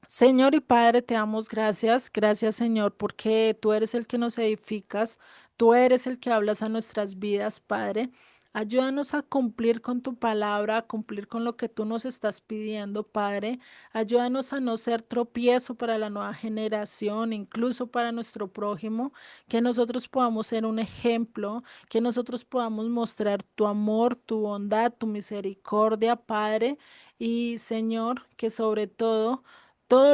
Señor y Padre, te damos gracias. Gracias, Señor, porque tú eres el que nos edificas, tú eres el que hablas a nuestras vidas, Padre. Ayúdanos a cumplir con tu palabra, a cumplir con lo que tú nos estás pidiendo, Padre. Ayúdanos a no ser tropiezo para la nueva generación, incluso para nuestro prójimo, que nosotros podamos ser un ejemplo, que nosotros podamos mostrar tu amor, tu bondad, tu misericordia, Padre. Y Señor, que sobre todo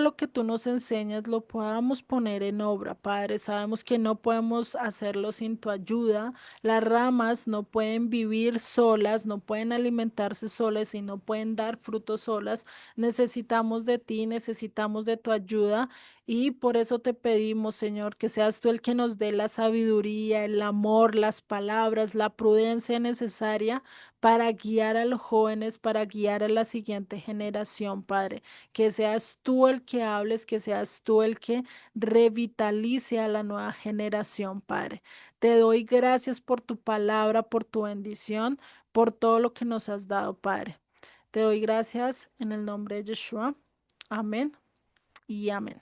lo que tú nos enseñas lo podamos poner en obra, Padre. Sabemos que no podemos hacerlo sin tu ayuda. Las ramas no pueden vivir solas, no pueden alimentarse solas y no pueden dar frutos solas. Necesitamos de ti, necesitamos de tu ayuda y por eso te pedimos, Señor, que seas tú el que nos dé la sabiduría, el amor, las palabras, la prudencia necesaria para guiar a los jóvenes, para guiar a la siguiente generación, Padre, que seas tú el que hables, que seas tú el que revitalice a la nueva generación, Padre. Te doy gracias por tu palabra, por tu bendición, por todo lo que nos has dado, Padre. Te doy gracias en el nombre de Yeshua. Amén y amén.